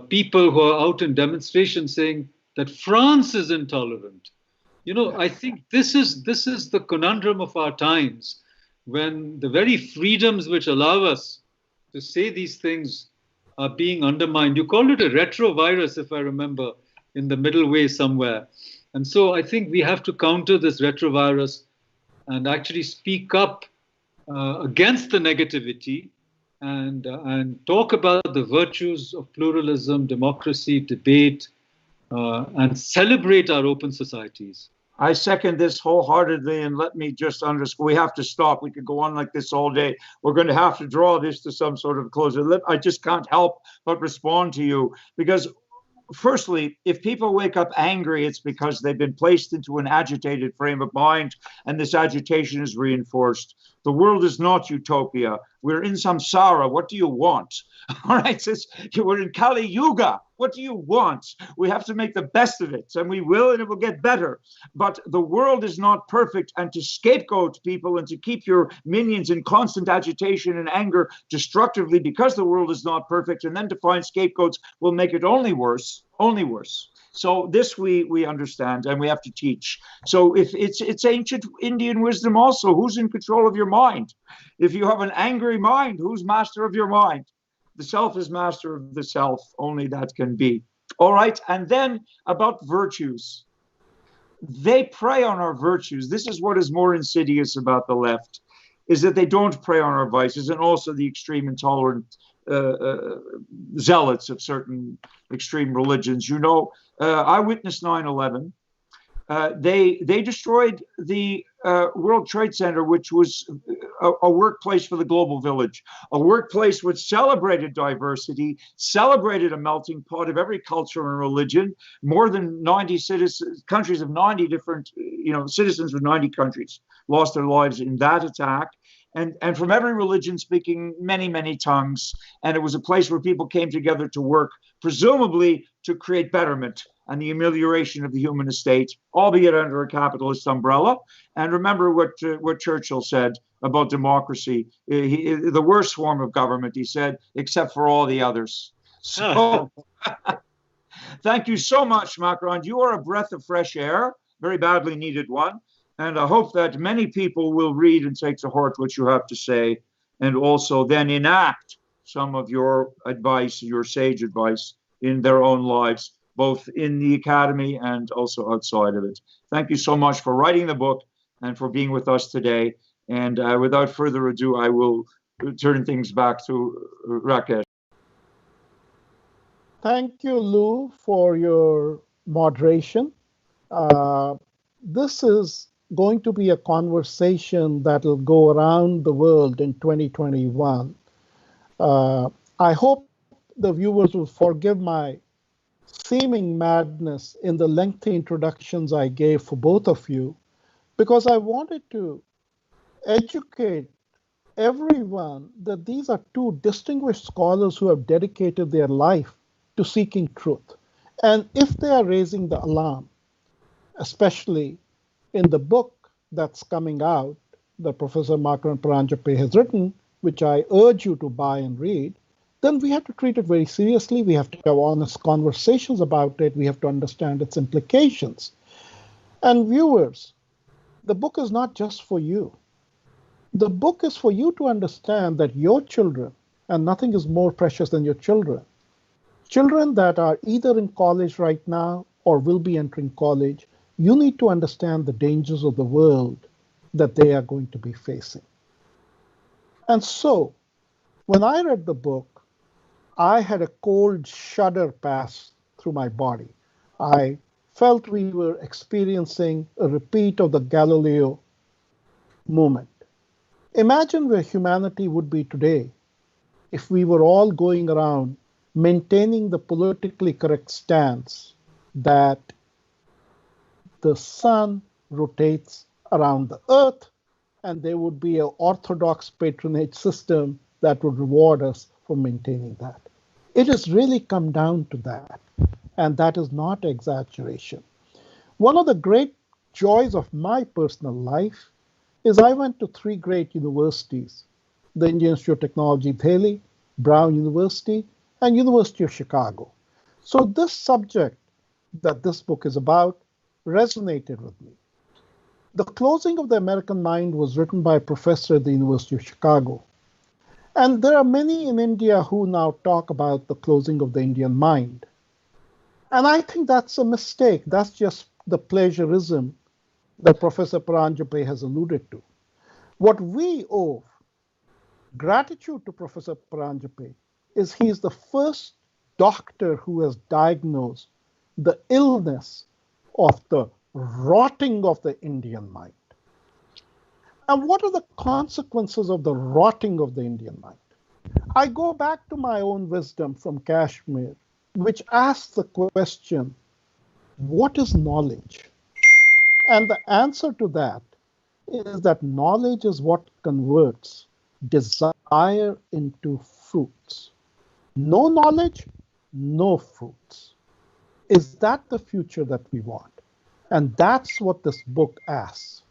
people who are out in demonstrations saying that France is intolerant. I think this is the conundrum of our times, when the very freedoms which allow us to say these things are being undermined. You called it a retrovirus, if I remember, in the middle way somewhere. And so I think we have to counter this retrovirus and actually speak up against the negativity, and talk about the virtues of pluralism, democracy, debate, and celebrate our open societies. I second this wholeheartedly, and let me just underscore, we have to stop. We could go on like this all day. We're going to have to draw this to some sort of close. I just can't help but respond to you, because firstly, if people wake up angry, it's because they've been placed into an agitated frame of mind, and this agitation is reinforced. The world is not utopia. We're in samsara. What do you want? All right, we're in Kali Yuga. What do you want? We have to make the best of it, and we will, and it will get better. But the world is not perfect, and to scapegoat people and to keep your minions in constant agitation and anger destructively because the world is not perfect, and then to find scapegoats will make it only worse, only worse. So this we understand, and we have to teach. So if it's ancient Indian wisdom also, who's in control of your mind? If you have an angry mind, who's master of your mind? The self is master of the self, only that can be. All right, and then about virtues. They prey on our virtues. This is what is more insidious about the left, is that they don't prey on our vices, and also the extreme intolerant zealots of certain extreme religions. I witnessed 9/11. They destroyed the World Trade Center, which was a workplace for the global village, a workplace which celebrated diversity, celebrated a melting pot of every culture and religion. More than 90 countries of 90 different, citizens of 90 countries lost their lives in that attack. And from every religion, speaking many, many tongues. And it was a place where people came together to work, presumably to create betterment and the amelioration of the human estate, albeit under a capitalist umbrella. And remember what Churchill said about democracy. The worst form of government, he said, except for all the others. So thank you so much, Makarand. You are a breath of fresh air, very badly needed one. And I hope that many people will read and take to heart what you have to say, and also then enact some of your advice, your sage advice, in their own lives, both in the academy and also outside of it. Thank you so much for writing the book and for being with us today. And without further ado, I will turn things back to Rakesh. Thank you, Lou, for your moderation. This is going to be a conversation that will go around the world in 2021. I hope the viewers will forgive my seeming madness in the lengthy introductions I gave for both of you, because I wanted to educate everyone that these are two distinguished scholars who have dedicated their life to seeking truth. And if they are raising the alarm, especially in the book that's coming out that Professor Makarand Paranjape has written, which I urge you to buy and read, then we have to treat it very seriously. We have to have honest conversations about it. We have to understand its implications. And viewers, the book is not just for you. The book is for you to understand that your children, and nothing is more precious than your children that are either in college right now or will be entering college, you need to understand the dangers of the world that they are going to be facing. And so, when I read the book, I had a cold shudder pass through my body. I felt we were experiencing a repeat of the Galileo moment. Imagine where humanity would be today if we were all going around maintaining the politically correct stance that the sun rotates around the earth, and there would be an orthodox patronage system that would reward us for maintaining that. It has really come down to that, and that is not exaggeration. One of the great joys of my personal life is I went to 3 great universities: the Indian Institute of Technology, Delhi, Brown University, and University of Chicago. So this subject that this book is about resonated with me. The Closing of the American Mind was written by a professor at the University of Chicago. And there are many in India who now talk about the closing of the Indian mind. And I think that's a mistake. That's just the plagiarism that Professor Paranjape has alluded to. What we owe gratitude to Professor Paranjape is he's the first doctor who has diagnosed the illness of the rotting of the Indian mind. And what are the consequences of the rotting of the Indian mind? I go back to my own wisdom from Kashmir, which asks the question, what is knowledge? And the answer to that is that knowledge is what converts desire into fruits. No knowledge, no fruits. Is that the future that we want? And that's what this book asks.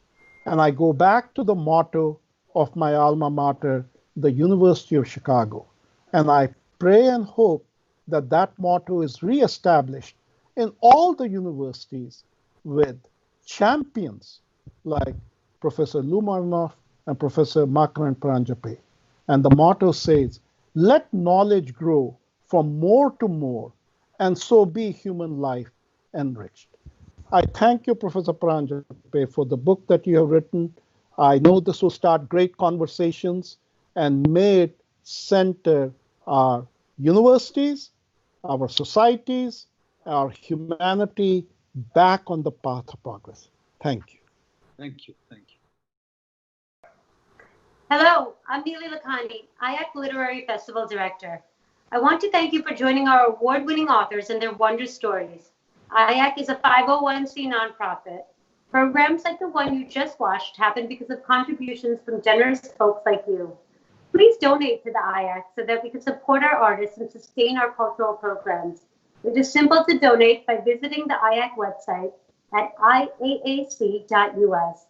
And I go back to the motto of my alma mater, the University of Chicago. And I pray and hope that that motto is reestablished in all the universities with champions like Professor Lou Marinoff and Professor Makarand Paranjape. And the motto says, let knowledge grow from more to more, and so be human life enriched. I thank you, Professor Paranjape, for the book that you have written. I know this will start great conversations, and may it center our universities, our societies, our humanity back on the path of progress. Thank you. Thank you. Thank you. Hello, I'm Neeli Lakhani, IAAC Literary Festival Director. I want to thank you for joining our award-winning authors and their wondrous stories. IAAC is a 501c nonprofit. Programs like the one you just watched happen because of contributions from generous folks like you. Please donate to the IAAC so that we can support our artists and sustain our cultural programs. It is simple to donate by visiting the IAAC website at iaac.us.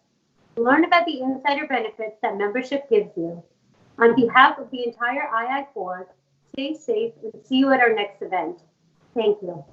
Learn about the insider benefits that membership gives you. On behalf of the entire IAAC board, stay safe and see you at our next event. Thank you.